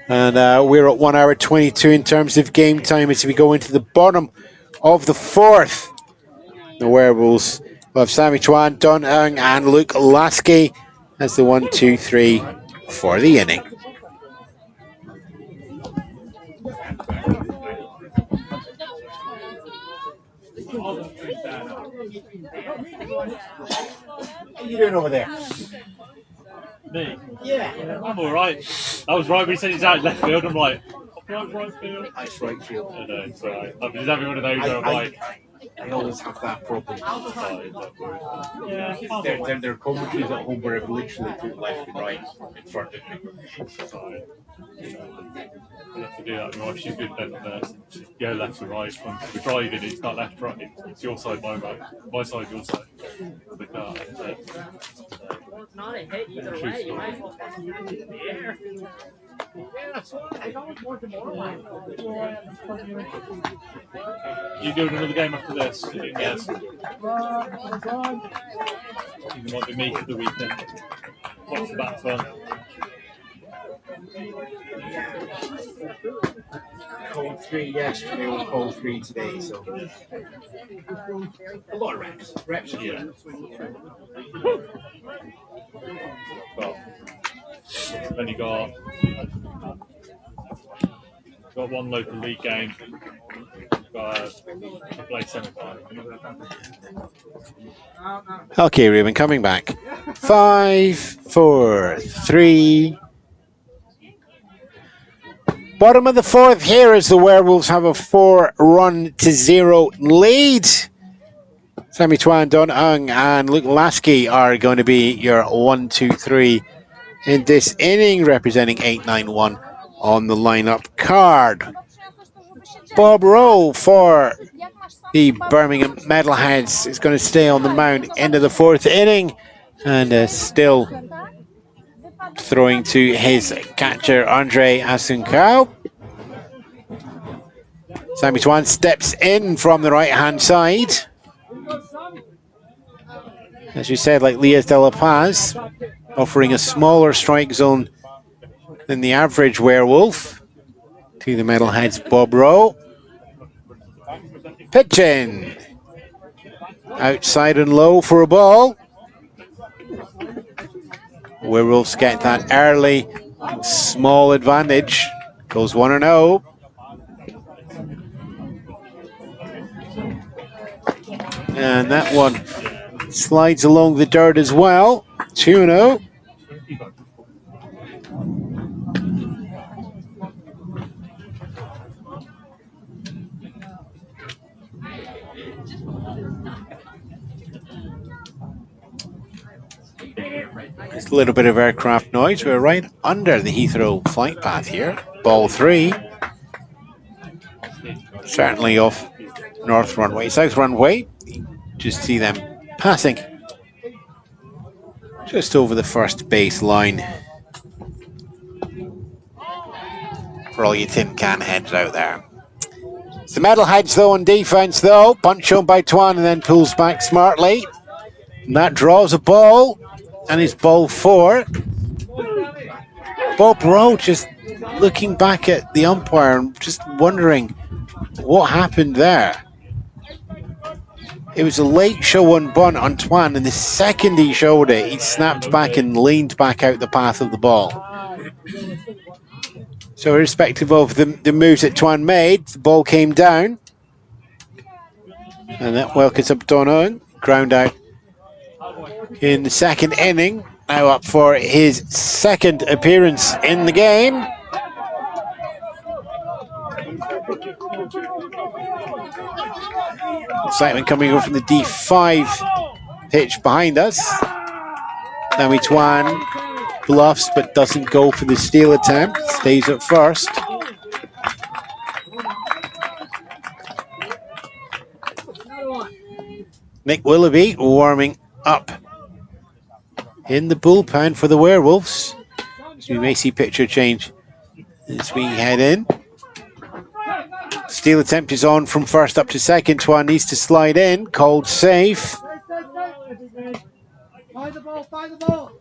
S3: And we're at 1 hour 22 in terms of game time as we go into the bottom of the 4th. The Werewolves of Sammy Chuan, Don Ung, and Luke Lasky as the 1-2-3 for the inning. How are you doing over there?
S6: Me?
S3: Yeah.
S6: I'm alright. I was right when he said he's out left field. I'm like, right field.
S9: It's right field.
S6: I know, it's alright. I'm just having one of those where I'm like,
S9: I always have that problem.
S6: yeah,
S9: There are commentaries at home where I've literally put left and right in front of me.
S6: sorry. I have to do that. My wife, she's good then go left to right. When we're driving, it's not left right. It's your side, my right. My side, your side. The car. It's
S10: not a hit either way. You might as well put it in the air.
S6: You doing another game after this? Yes. You might be me for the weekend. What's that fun?
S9: Call 3 yesterday was call 3 today, so a lot of reps.
S6: Yeah. Well, then you got one local league game. Got a play semi-final.
S3: Okay, Ruben, coming back. 5, 4, 3. Bottom of the fourth here as the Werewolves have a 4-0 lead. Sammy Twan, Don Ung and Luke Lasky are going to be your 1, 2, 3 in this inning, representing 891 on the lineup card. Bob Rowe for the Birmingham Metalheads is going to stay on the mound into the fourth inning, and still throwing to his catcher Andre Asuncao. Sammy Twan steps in from the right hand side. As you said, like Lias de la Paz, offering a smaller strike zone than the average Werewolf. To the Metalheads, Bob Rowe. Pitching. Outside and low for a ball. Werewolves get that early small advantage. Goes 1-0. And that one slides along the dirt as well. 2-0. There's a little bit of aircraft noise. We're right under the Heathrow flight path here. Ball 3. Certainly off North Runway. South Runway. Just see them passing just over the first base line. For all you tin can heads out there. It's the Metalheads though on defense though. Punch shown by Twan and then pulls back smartly. And that draws a ball. And it's ball 4. Bob Rowe just looking back at the umpire and just wondering what happened there. It was a late show on bunt on Twan, and the second he showed it, he snapped back and leaned back out the path of the ball. So irrespective of the moves that Twan made, the ball came down. And that welcomes up Donong, ground out in the second inning, now up for his second appearance in the game. Excitement coming over from the D5 pitch behind us. Sammy Twan bluffs but doesn't go for the steal attempt, stays at first. Nick Willoughby warming up in the bullpen for the Werewolves. So we may see picture change as we head in. Steal attempt is on from first up to second. Twan needs to slide in. Called safe.
S7: Find the ball, find the ball.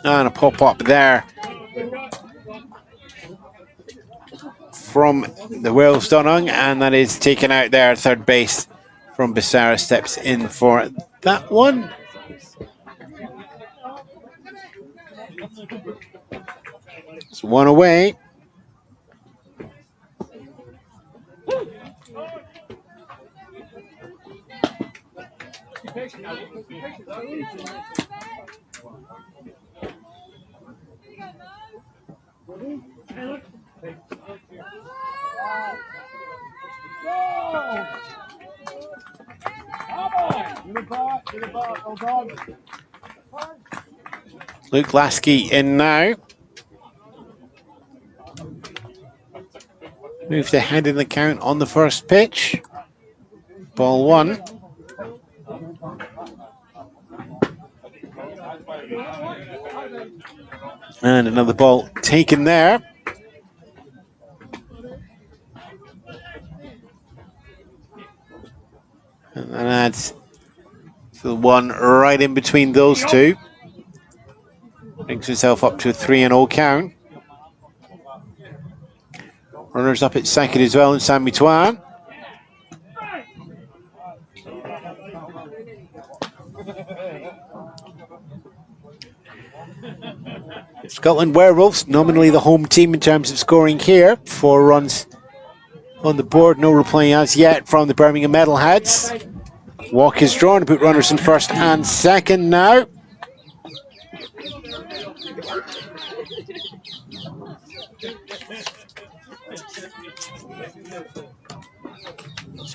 S3: And a pop up there from the Werewolves Donung, and that is taken out there. Third base from Becerra steps in for that one. It's one away. Luke Lasky in now. Moved ahead in the count on the first pitch. Ball 1. And another ball taken there. And that adds the one right in between those two. Brings himself up to a 3-0 count. Runners up at second as well, and Sammy Twan. Scotland Werewolves, nominally the home team in terms of scoring here. 4 runs on the board, no reply as yet from the Birmingham Metalheads. Walk is drawn to put runners in first and second now.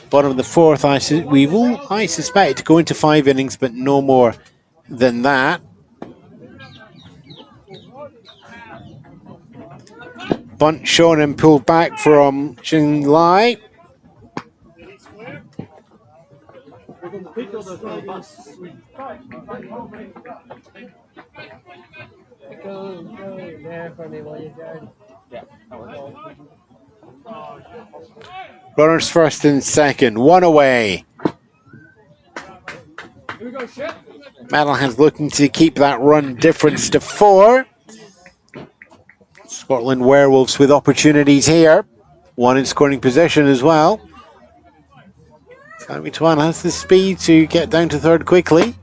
S3: Bottom of the fourth, I suspect to go into 5 innings, but no more than that. Bunt shown and pulled back from Jin Lai. Runners first and second, 1 away. Metalheads looking to keep that run difference to 4. Scotland Werewolves with opportunities here. 1 in scoring position as well. Sammy Tuan has the speed to get down to third quickly.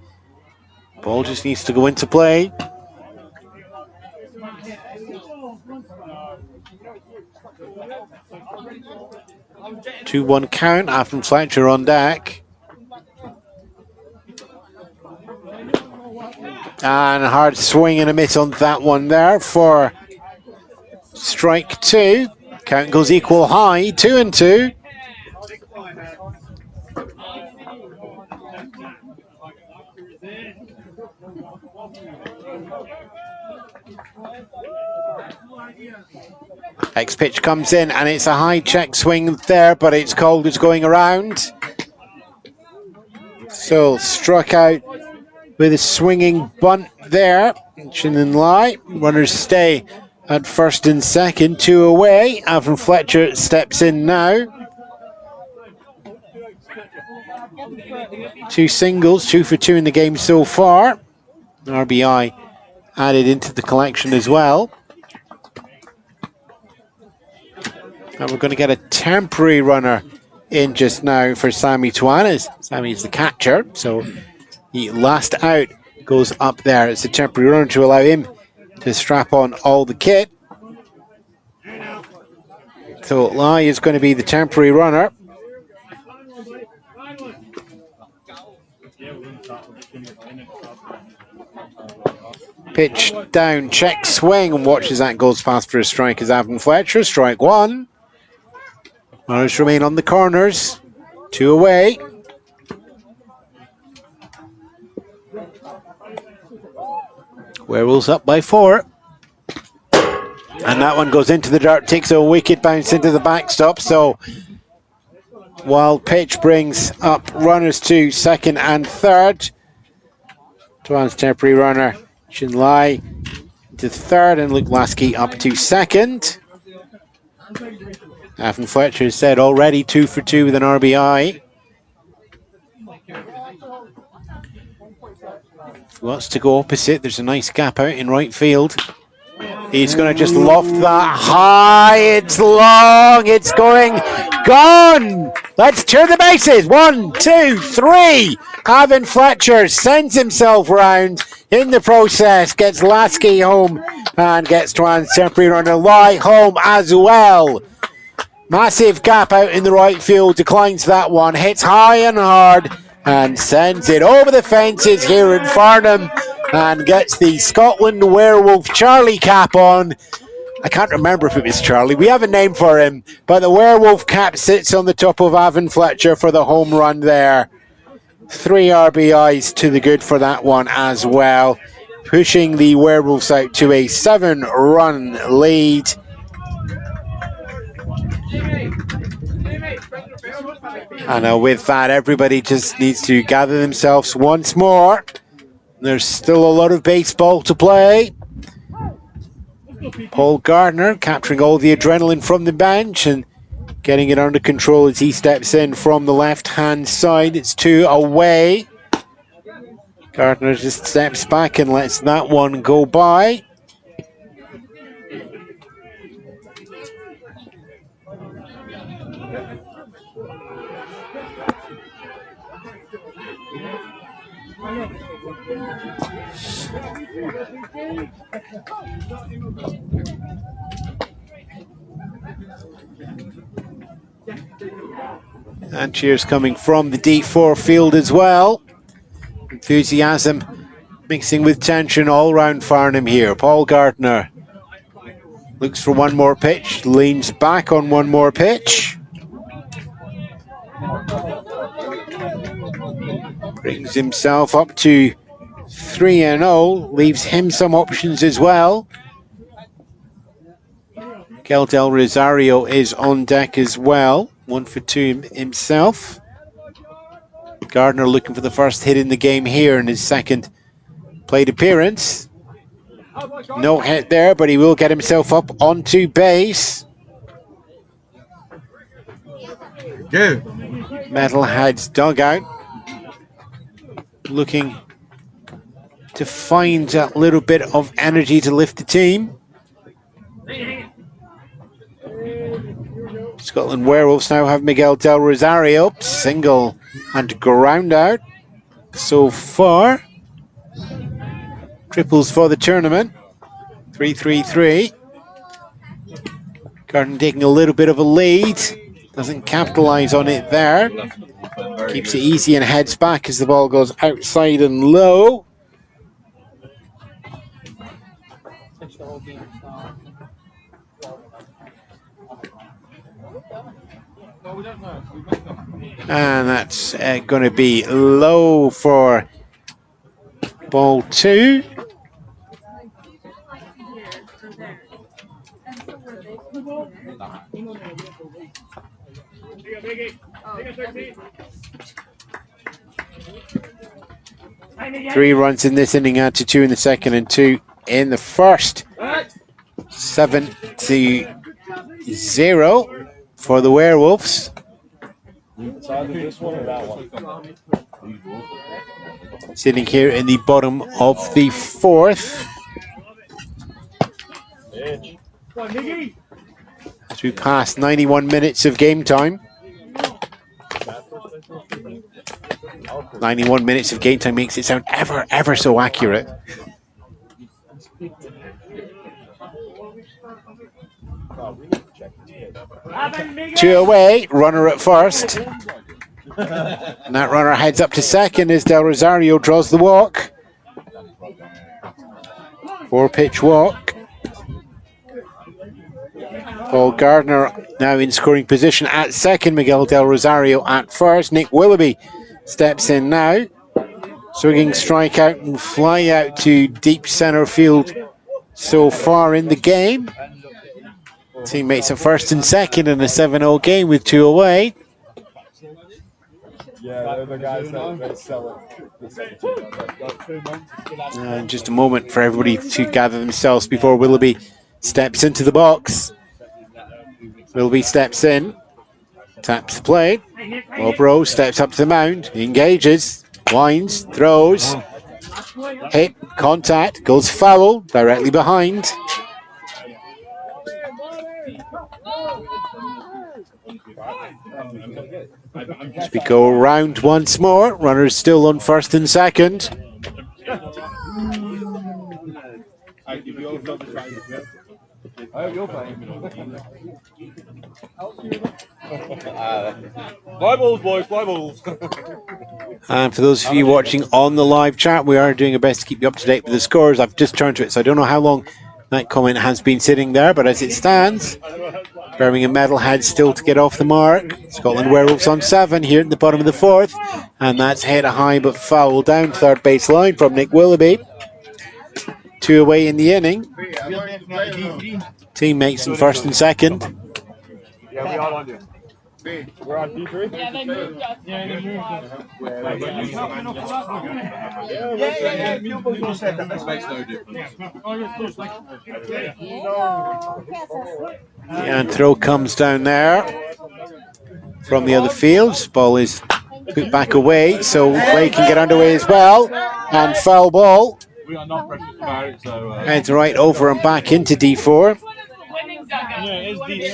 S3: Ball just needs to go into play. Two 2-1 count after Fletcher on deck. And a hard swing and a miss on that one there for strike 2. Count goes equal high, 2-2. Next pitch comes in and it's a high check swing there, but it's called as going around. So struck out with a swinging bunt there. Chin and Lie. Runners stay at first and second, 2 away. Avon Fletcher steps in now. 2 singles, 2 for 2 in the game so far. RBI added into the collection as well. And we're going to get a temporary runner in just now for Sammy Tuan, as Sammy is the catcher. So the last out goes up there. It's a temporary runner to allow him to strap on all the kit. So Lai is going to be the temporary runner. Pitch down, check swing, and watches that goes past for a strike as Avon Fletcher. Strike 1. Runners remain on the corners, 2 away. Werewolves up by 4. And that one goes into the dirt, takes a wicked bounce into the backstop. So wild pitch brings up runners to second and third. Tuan's temporary runner, Shin Lai, to third, and Luke Lasky up to second. Avon Fletcher said already 2 for 2 with an RBI. Wants to go opposite. There's a nice gap out in right field. He's going to just loft that high. It's long. It's going. Gone. Let's clear the bases. 1, 2, 3. Avon Fletcher sends himself round. In the process, gets Lasky home and gets Tuan's temporary runner Lai home as well. Massive gap out in the right field, declines that one, hits high and hard and sends it over the fences here in Farnham and gets the Scotland Werewolf Charlie cap on. I can't remember if it was Charlie, we have a name for him, but the Werewolf cap sits on the top of Avon Fletcher for the home run there. 3 RBIs to the good for that one as well, pushing the Werewolves out to a 7-run lead. And with that, everybody just needs to gather themselves once more. There's still a lot of baseball to play. Paul Gardner capturing all the adrenaline from the bench and getting it under control as he steps in from the left-hand side. It's 2 away. Gardner just steps back and lets that one go by. And cheers coming from the D4 field as well. Enthusiasm mixing with tension all round Farnham here. Paul Gardner looks for one more pitch, leans back on one more pitch. Brings himself up to 3-0, leaves him some options as well. Miguel Del Rosario is on deck as well, 1 for 2 himself. Gardner looking for the first hit in the game here in his second plate appearance. No hit there, but he will get himself up onto base.
S9: Good.
S3: Metalheads dugout looking to find a little bit of energy to lift the team. Scotland Werewolves now have Miguel Del Rosario, single and ground out so far. Triples for the tournament, 3-3-3. Gardner taking a little bit of a lead, doesn't capitalise on it there. Keeps it easy and heads back as the ball goes outside and low. And that's going to be low for ball 2. Three runs in this inning, out to 2 in the second and 2 in the first. 7-0 for the Werewolves. Sitting here in the bottom of the 4th. As we pass 91 minutes of game time. 91 minutes of game time makes it sound ever so accurate. Two away, runner at first. And that runner heads up to second as Del Rosario draws the walk. 4-pitch walk. Paul Gardner now in scoring position at second. Miguel Del Rosario at first. Nick Willoughby steps in now. Swinging strike out and fly out to deep center field so far in the game. Teammates at first and second in a 7-0 game with 2 away.
S11: Yeah, they're the guys that sell it.
S3: And just a moment for everybody to gather themselves before Willoughby steps into the box. Willoughby steps in, taps the plate. Robro steps up to the mound, engages, winds, throws, hit, contact, goes foul, directly behind. As we go around once more, runners still on first and second.
S11: Fly balls, boys, fly balls.
S3: And for those of you watching on the live chat, we are doing our best to keep you up to date with the scores. I've just turned to it, so I don't know how long that comment has been sitting there, but as it stands, Birmingham Metalheads still to get off the mark. Scotland Werewolves on 7 here at the bottom of the 4th, and that's hit high but foul down third base line from Nick Willoughby. 2 away in the inning. Teammates in first and second.
S11: Yeah, we are on you. We're on D3? Yeah, they moved us. Yeah, they moved us.
S3: And throw comes down there from the other fields. Ball is put back away, so play can get underway as well. And foul ball.
S11: We are not precious about it, so...
S3: Heads right over and back into D4.
S11: Yeah, it's D.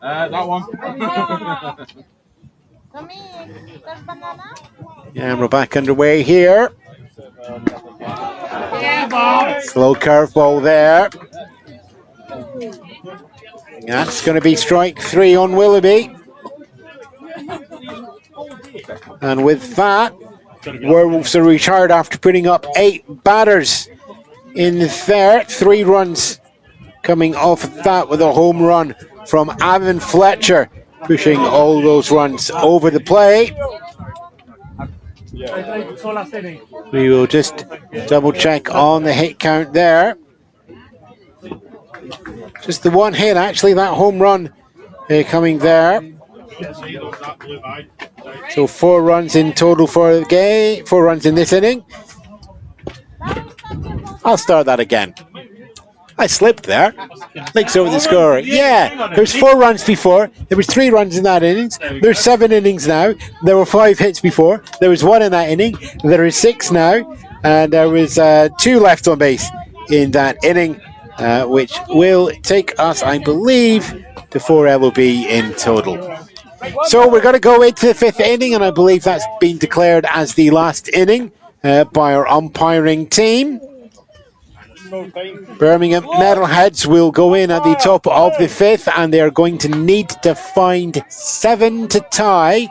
S11: That one.
S3: And we're back underway here. Slow curveball there. That's going to be strike 3 on Willoughby. And with that, Werewolves are retired after putting up 8 batters in the third. 3 runs coming off of that with a home run from Avon Fletcher, pushing all those runs over the plate. We will just double check on the hit count there. Just the one hit, actually, that home run coming there. So 4 runs in total for the game, 4 runs in this inning. I'll start that again. I slipped there. Looks over the score. Yeah, there's 4 runs before. There was 3 runs in that innings. There's 7 innings now. There were 5 hits before. There was 1 in that inning. There is 6 now. And there was 2 left on base in that inning, which will take us, I believe, to 4 LOB in total. So we're going to go into the 5th inning, and I believe that's been declared as the last inning by our umpiring team. Birmingham Metalheads will go in at the top of the 5th, and they're going to need to find 7 to tie.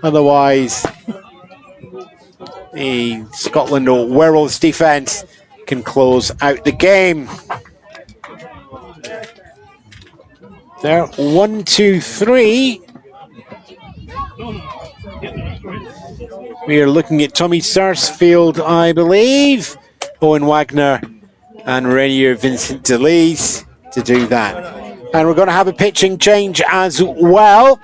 S3: Otherwise, the Scotland Werewolves defence can close out the game. There, 1, 2, 3. We are looking at Tommy Sarsfield, I believe, Owen Wagner, and Rainier Vincent DeLees to do that. And we're going to have a pitching change as well.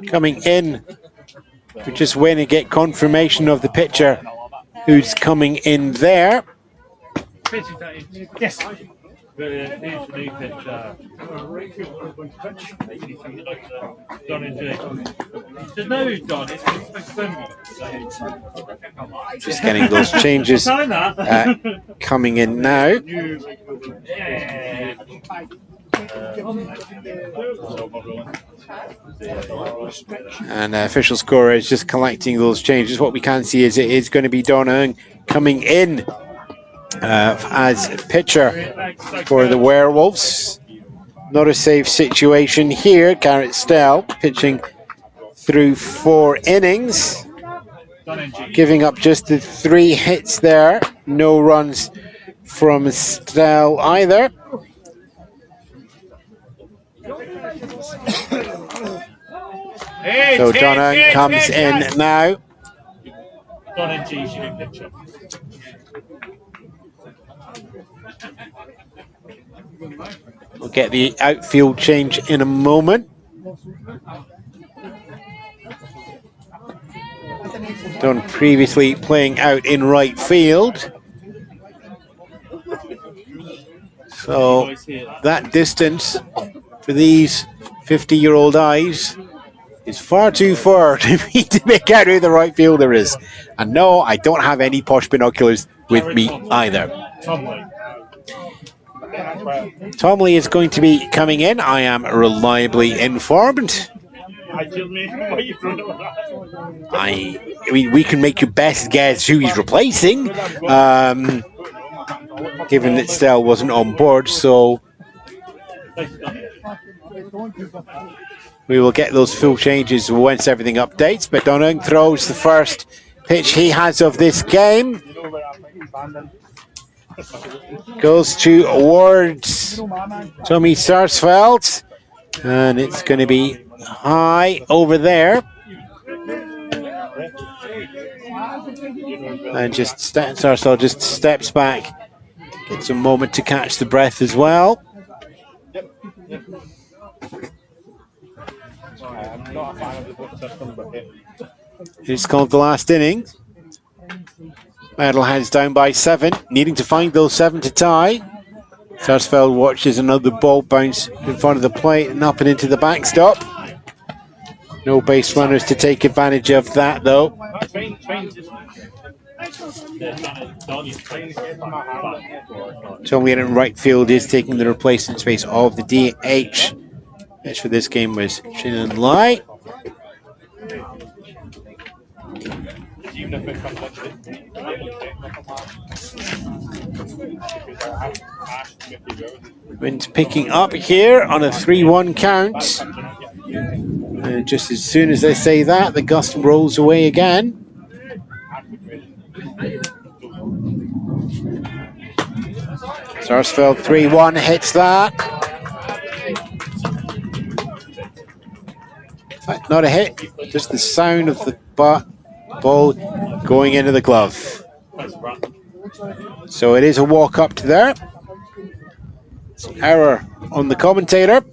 S3: Coming in, we just wait and get confirmation of the pitcher who's coming in there.
S6: Yes.
S8: There's no Don, it's
S3: Just getting those changes coming in now. And official scorer is just collecting those changes. What we can see is it is going to be Donahue coming in as pitcher for the Werewolves. Not a safe situation here. Garrett Stell pitching through 4 innings, giving up just the 3 hits there. No runs from Stell either. So Donahue comes in now. We'll get the outfield change in a moment. Done previously playing out in right field. So that distance for these 50-year-old eyes is far too far to me to make out who the right fielder is. And no, I don't have any posh binoculars with me either. Tomley is going to be coming in. I am reliably informed. I mean, we can make your best guess who he's replacing, given that Stell wasn't on board, so we will get those full changes once everything updates. But Donahue throws the first pitch he has of this game. Goes towards Tommy Sarsfield, and it's going to be high over there. And just Sarsfield just steps back, gets a moment to catch the breath as well. It's called the last inning. Metalheads down by 7, needing to find those 7 to tie. Sarsfield watches another ball bounce in front of the plate and up and into the backstop. No base runners to take advantage of that, though. Tommy in right field is taking the replacement space of the DH. Pitch for this game was Shannon Lai. Wind's picking up here on a 3-1 count. And just as soon as I say that, the gust rolls away again. Sarsfield 3-1 hits that. In fact, not a hit, just the sound of the ball going into the glove. So it is a walk up to there. It's an error on the commentator.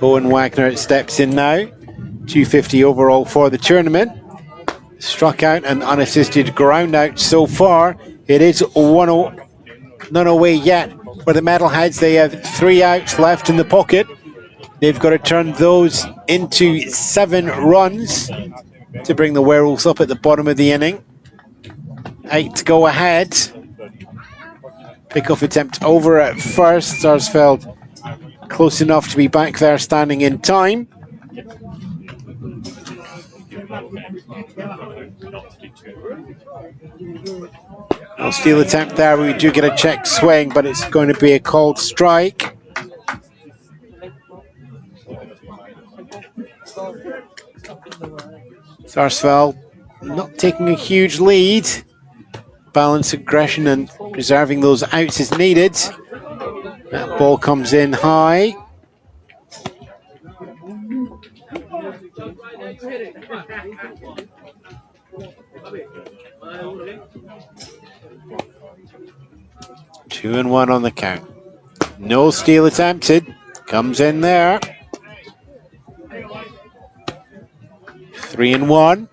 S3: Owen Wagner steps in now. 250 overall for the tournament. Struck out and unassisted ground out so far. It is 1-0, none away yet for the Metalheads. They have 3 outs left in the pocket. They've got to turn those into 7 runs to bring the Werewolves up at the bottom of the inning. 8 to go ahead. Pickoff attempt over at first. Sarsfield close enough to be back there standing in time. No steal attempt there. We do get a check swing, but it's going to be a called strike. Sarsfield not taking a huge lead. Balance aggression and preserving those outs is needed. That ball comes in high. Two and one on the count. No steal attempted. Comes in there. 3-1.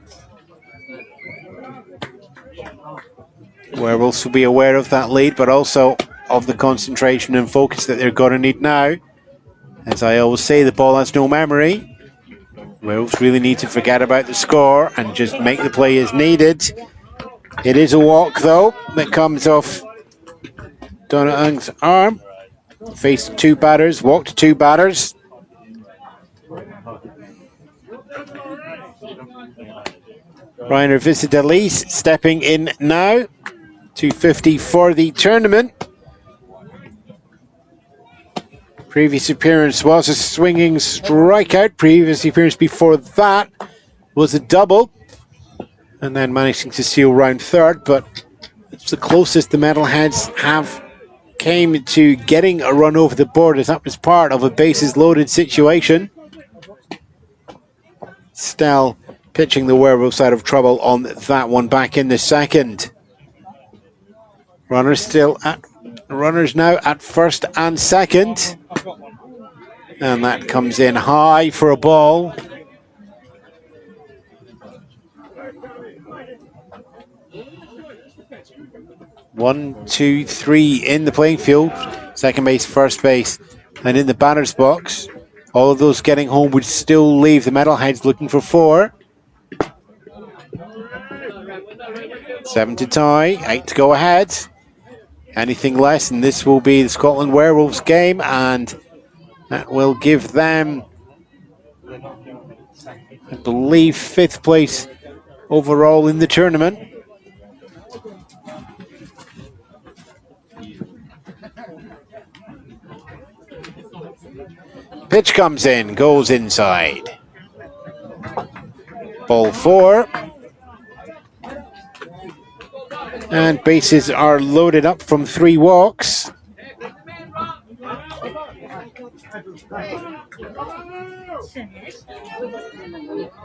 S3: Werewolves will be aware of that lead, but also of the concentration and focus that they're going to need now. As I always say, the ball has no memory. Werewolves really need to forget about the score and just make the play as needed. It is a walk, though, that comes off Donahang's arm. Faced 2 batters, walked 2 batters. Reiner Visidalis stepping in now. 250 for the tournament. Previous appearance was a swinging strikeout. Previous appearance before that was a double. And then managing to seal round 3rd, but it's the closest the Metalheads have came to getting a run over the board, as that was part of a bases loaded situation. Snell pitching the Werewolves out of trouble on that one back in the 2nd. Runners now at 1st and 2nd. And that comes in high for a ball. One, two, 3 in the playing field. Second base, first base, and in the batter's box. All of those getting home would still leave the Metalheads looking for 4. 7 to tie, 8 to go ahead. Anything less, and this will be the Scotland Werewolves game, and that will give them, I believe, 5th place overall in the tournament. Pitch comes in, goes inside. Ball 4. And bases are loaded up from 3 walks.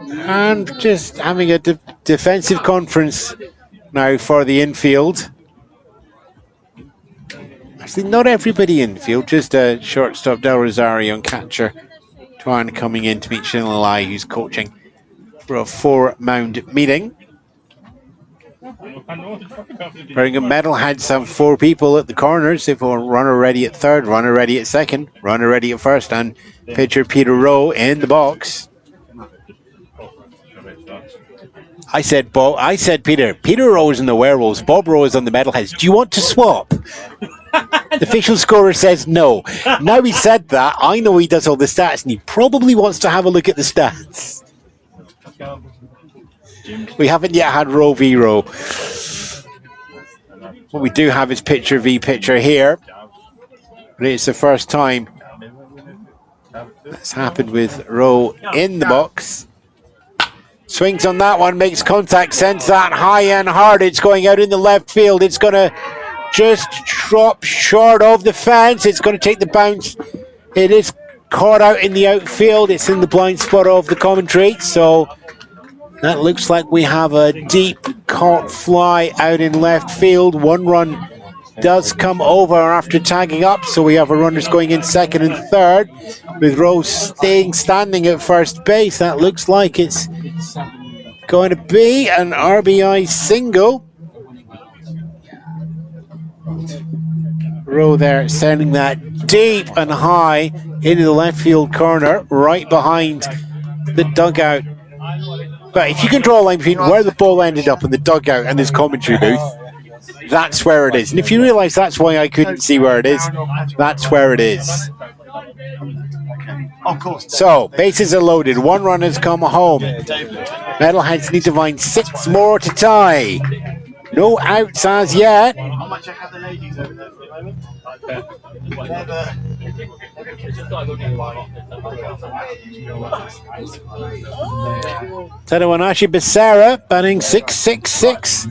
S3: And just having a defensive conference now for the infield. Actually, not everybody infield, just a shortstop Del Rosario and catcher Twan coming in to meet Shinlalai, who's coaching for a 4-mound meeting. Birmingham Metalheads have 4 people at the corners. They've got runner ready at 3rd, runner ready at 2nd, runner ready at 1st, and pitcher Peter Rowe in the box. I said Peter. Peter Rowe is on the Werewolves. Bob Rowe is on the Metalheads. Do you want to swap? The official scorer says no. Now he said that, I know he does all the stats, and he probably wants to have a look at the stats. We haven't yet had Row v Row. What we do have is picture v picture here. But it's the first time that's happened with Rowe in the box. Swings on that one, makes contact, sends that high and hard. It's going out in the left field. It's going to just drop short of the fence. It's going to take the bounce. It is caught out in the outfield. It's in the blind spot of the commentary. So that looks like we have a deep caught fly out in left field. 1 run does come over after tagging up. So we have our runners going in second and third, with Rose standing at first base. That looks like it's going to be an RBI single. Rowe there sending that deep and high into the left field corner, right behind the dugout. But if you can draw a line between where the ball ended up in the dugout and this commentary booth, that's where it is. And if you realise that's why I couldn't see where it is, that's where it is. So, bases are loaded. 1 run has come home. Metalheads need to find 6 more to tie. No outs as yet. Tadawanashi Becerra batting 666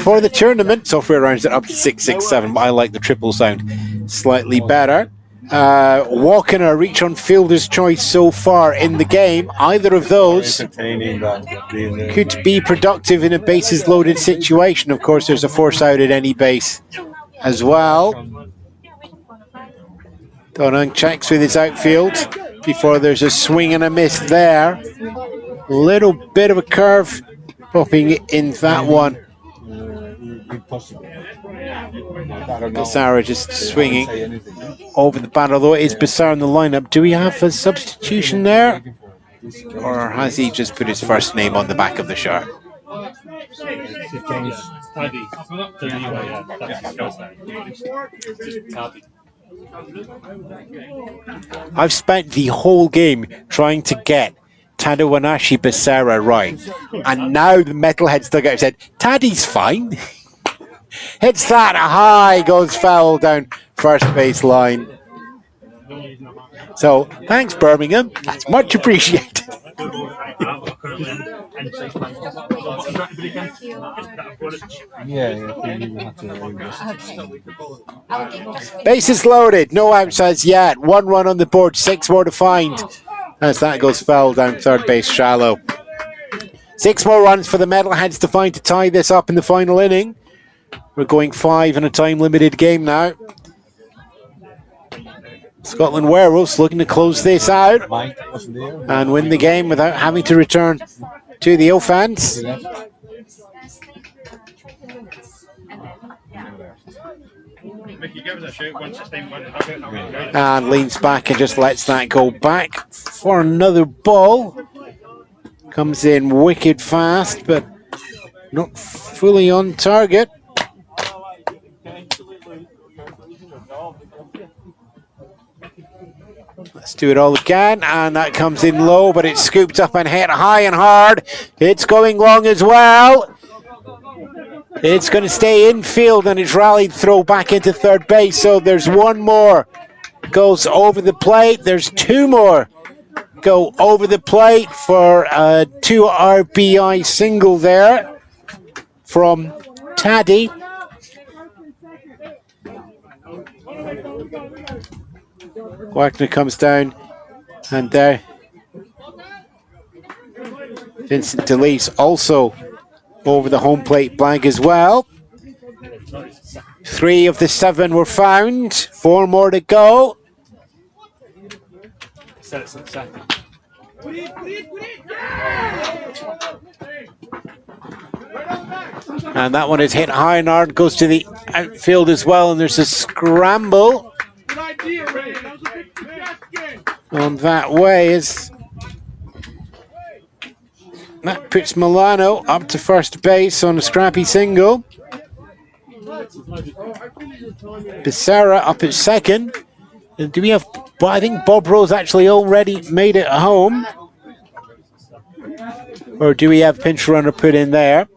S3: for the tournament. Software rounds it up to 667, but I like the triple sound slightly better. Walking a reach on fielder's choice so far in the game. Either of those could be productive in a bases loaded situation. Of course, there's a force out at any base as well. Donang checks with his outfield before there's a swing and a miss there. Little bit of a curve popping in that one. Becerra just swinging over the bat, although it is Becerra in the lineup. Do we have a substitution there? Or has he just put his first name on the back of the shirt? I've spent the whole game trying to get Tadawanashi Becerra right, and now the Metalheads dugout said, Taddy's fine. Hits that high, goes foul down first base line. So, thanks Birmingham, that's much appreciated. Bases loaded, no outs as yet. 1 run on the board, 6 more to find as that goes foul down third base shallow. 6 more runs for the Metalheads to find to tie this up in the final inning. We're going 5 in a time-limited game now. Scotland Werewolves looking to close this out and win the game without having to return to the offense. And leans back and just lets that go back for another ball. Comes in wicked fast, but not fully on target. Let's do it all again, and that comes in low, but it's scooped up and hit high and hard. It's going long as well. It's going to stay infield, and it's rallied throw back into third base. So there's 1 more goes over the plate. There's 2 more go over the plate for a 2 RBI single there from Taddy. Wagner comes down, and there Vincent DeLeese also over the home plate blank as well. 3 of the 7 were found, 4 more to go. And that one is hit high and hard, goes to the outfield as well, and there's a scramble on that way as That puts Milano up to first base on a scrappy single. Becerra up at second. And do we have... Well, I think Bob Rose actually already made it home. Or do we have pinch runner put in there?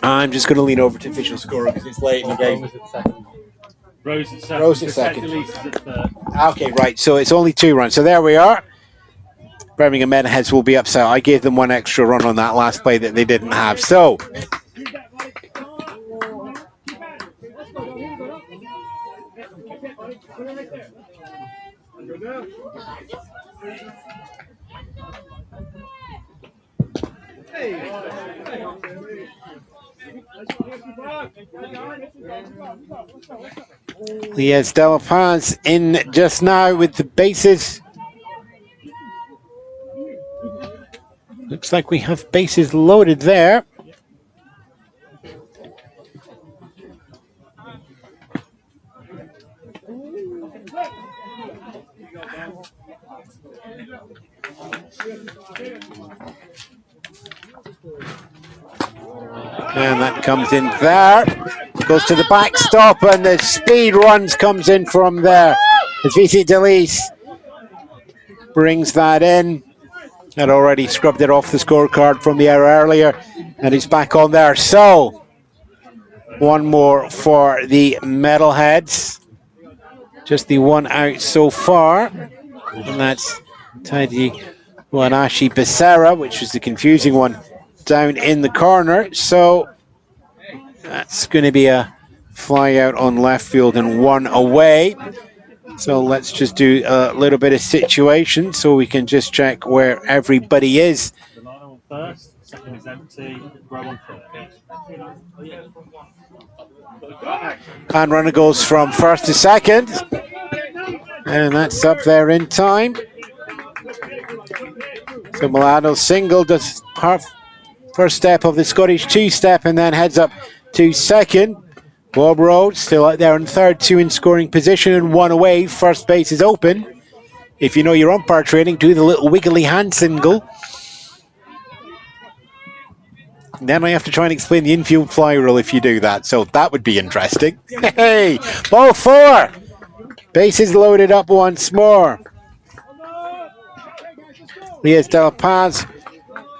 S3: I'm just going to lean over to official score because it's late in the game.
S6: Rose at second.
S3: Rose at second. Okay, right. So it's only 2 runs. So there we are. Birmingham Metalheads will be upset. I gave them 1 extra run on that last play that they didn't have. So... Yes, De La Paz in just now with the bases. Looks like we have bases loaded there. And that comes in there. Goes to the backstop, and the speed runs comes in from there. As VC Delis brings that in. Had already scrubbed it off the scorecard from the error earlier, and it's back on there. So, 1 more for the Metalheads. Just the 1 out so far. And that's Tidy Wanashi Becerra, which was the confusing one, down in the corner. So that's going to be a fly out on left field and 1 away. So let's just do a little bit of situation so we can just check where everybody is.
S6: Milano on first, second is empty, Row on third.
S3: And runner goes from first to second. And that's up there in time. So Milano single does first step of the Scottish 2-step and then heads up to second. Bob Rhodes still out there in third, 2 in scoring position and 1 away. First base is open. If you know your umpire training, do the little wiggly hand single. And then I have to try and explain the infield fly rule if you do that. So that would be interesting. Hey, ball 4. Bases loaded up once more. Here's De La Paz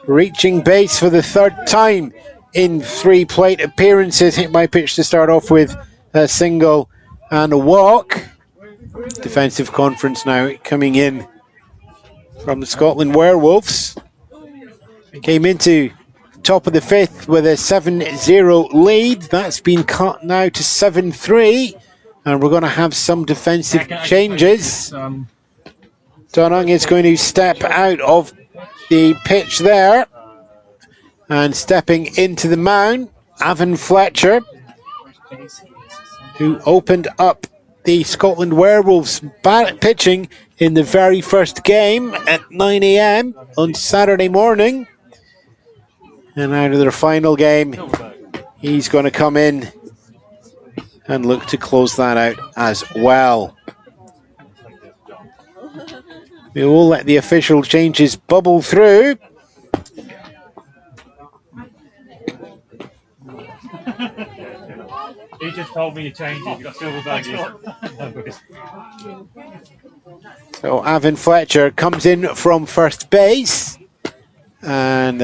S3: reaching base for the 3rd time in 3 plate appearances. Hit by pitch to start off with a single and a walk. Defensive conference now coming in from the Scotland Werewolves. Came into top of the 5th with a 7-0 lead. That's been cut now to 7-3. And we're going to have some defensive changes. Donung is going to step out of the pitch there. And stepping into the mound, Avon Fletcher, who opened up the Scotland Werewolves pitching in the very first game at 9 a.m. on Saturday morning. And out of their final game, he's going to come in and look to close that out as well. We will let the official changes bubble through.
S6: He just told me to change it. You got silver badges.
S3: So Avon Fletcher comes in from first base. And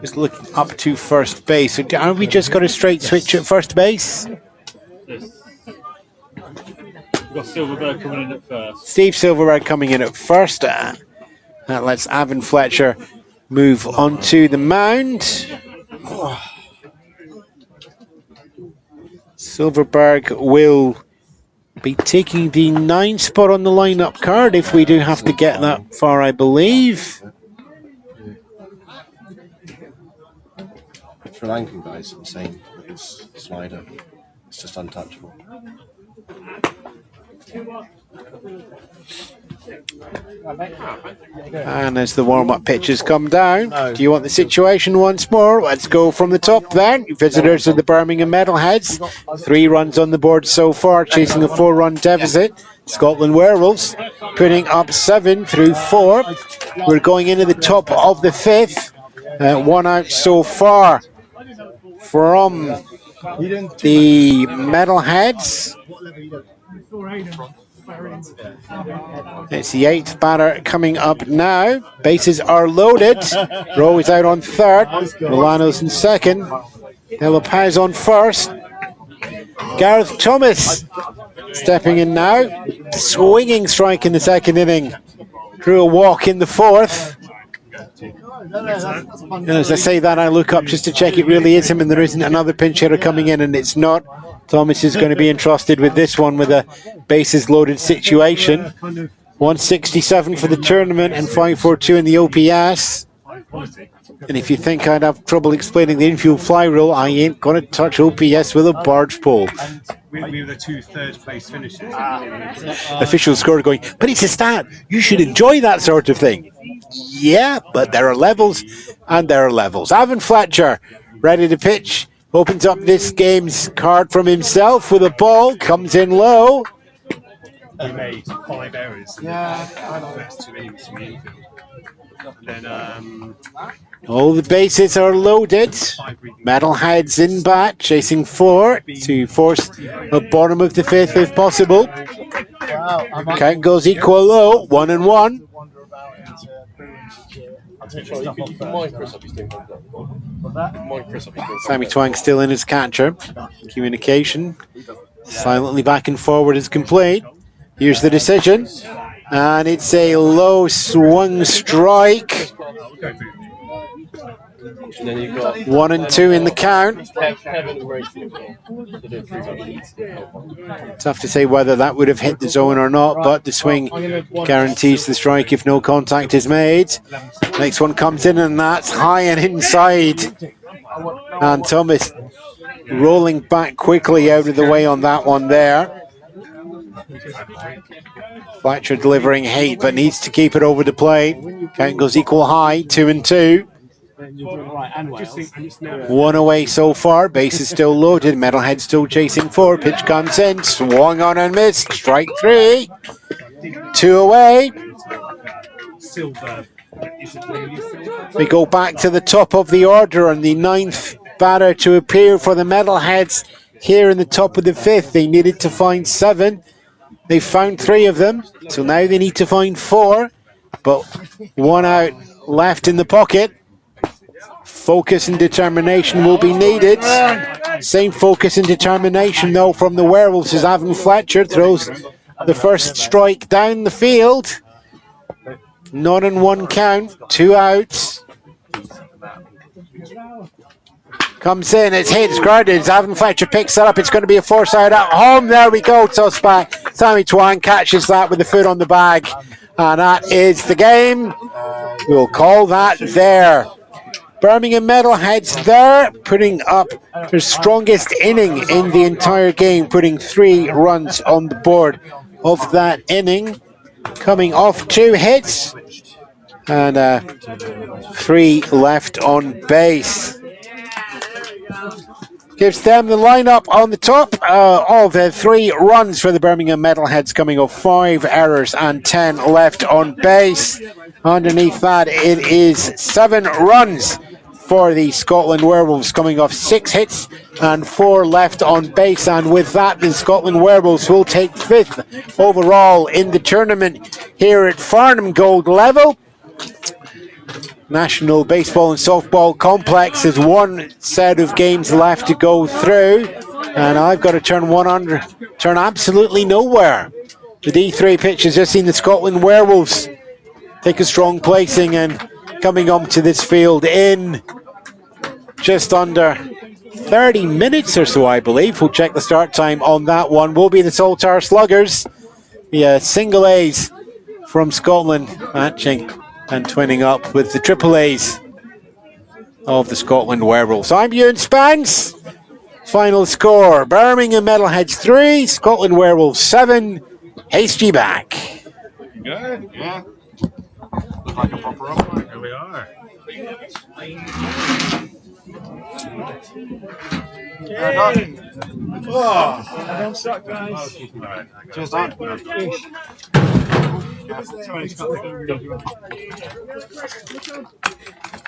S3: just looking up to first base. Are we just got a straight switch at first base?
S6: Yes. We've got Silverberg coming in at first.
S3: Steve Silverberg coming in at first. That lets Avon Fletcher move onto the mound. Silverberg will be taking the 9 spot on the lineup card if we do have to get that far, I believe.
S12: Sri Lankan guy's insane with his slider. It's just untouchable.
S3: And as the warm-up pitches come down, do you want the situation once more? Let's go from the top then. Visitors of the Birmingham Metalheads. 3 runs on the board so far, chasing a 4-run deficit. Scotland Werewolves putting up 7 through 4. We're going into the top of the 5th. 1 out so far from the Metalheads. It's the 8th batter coming up now. Bases are loaded. Rowe is out on 3rd. Milano's in 2nd. De La Paz on 1st. Gareth Thomas stepping in now. Swinging strike in the 2nd inning. Drew a walk in the 4th. And as I say that, I look up just to check it really is him and there isn't another pinch hitter coming in, and it's not. Thomas is going to be entrusted with this one with a bases loaded situation. 167 for the tournament and 542 in the OPS. And if you think I'd have trouble explaining the infield fly rule, I ain't going to touch OPS with a barge pole.
S12: We were the 2 third-place finishers.
S3: Officials score going, but it's a stat. You should enjoy that sort of thing. Yeah, but there are levels and there are levels. Avon Fletcher ready to pitch. Opens up this game's card from himself with a ball. Comes in low.
S12: He made 5 errors. Yeah, I know. First 2 innings from the infield. Then,
S3: all the bases are loaded. Metalheads in bat, chasing 4 to force a bottom of the 5th if possible. Count goes equal low, 1-1. Sammy Twang still in as catcher. Communication silently back and forward is complete. Here's the decision, and it's a low swung strike. 1 and 2 in the count. Tough to say whether that would have hit the zone or not, but the swing guarantees the strike if no contact is made. Next one comes in, and that's high and inside. And Thomas rolling back quickly out of the way on that one there. Fletcher delivering hate, but needs to keep it over the plate. Count goes equal high, 2 and 2. 1 away so far. Base is still loaded. Metalhead still chasing 4. Pitch comes in. Swung on and missed. Strike 3. 2 away. We go back to the top of the order, and the 9th batter to appear for the Metalheads here in the top of the 5th. They needed to find 7. They found 3 of them, so now they need to find 4, but 1 out left in the pocket. Focus and determination will be needed. Same focus and determination though from the Werewolves as Avon Fletcher throws the first strike down the field. Not in 1 count, 2 outs. Comes in, it's hit, it's grounded. As Avon Fletcher picks it up, it's going to be a force out at home. There we go, toss back. Sammy Twang catches that with the foot on the bag. And that is the game. We'll call that there. Birmingham Metalheads there, putting up their strongest inning in the entire game, putting 3 runs on the board of that inning, coming off 2 hits and 3 left on base. Gives them the lineup on the top of the 3 runs for the Birmingham Metalheads, coming off 5 errors and 10 left on base. Underneath that, it is 7 runs for the Scotland Werewolves, coming off 6 hits and 4 left on base. And with that, the Scotland Werewolves will take 5th overall in the tournament here at Farnham Gold level. National Baseball and Softball Complex has 1 set of games left to go through, and I've got to turn absolutely nowhere. The D3 pitch has just seen the Scotland Werewolves take a strong placing, and coming onto this field in just under 30 minutes or so, I believe. We'll check the start time on that one. Will be the Saltire Sluggers, the single A's from Scotland, matching and twinning up with the triple A's of the Scotland Werewolves. I'm Ewan Spence. Final score, Birmingham Metalheads 3, Scotland Werewolves 7. Hasty back.
S11: Good, yeah. Look like a proper umpire.
S12: Here we are.
S11: Oh,
S12: Don't suck, guys.
S11: cheers, Dan.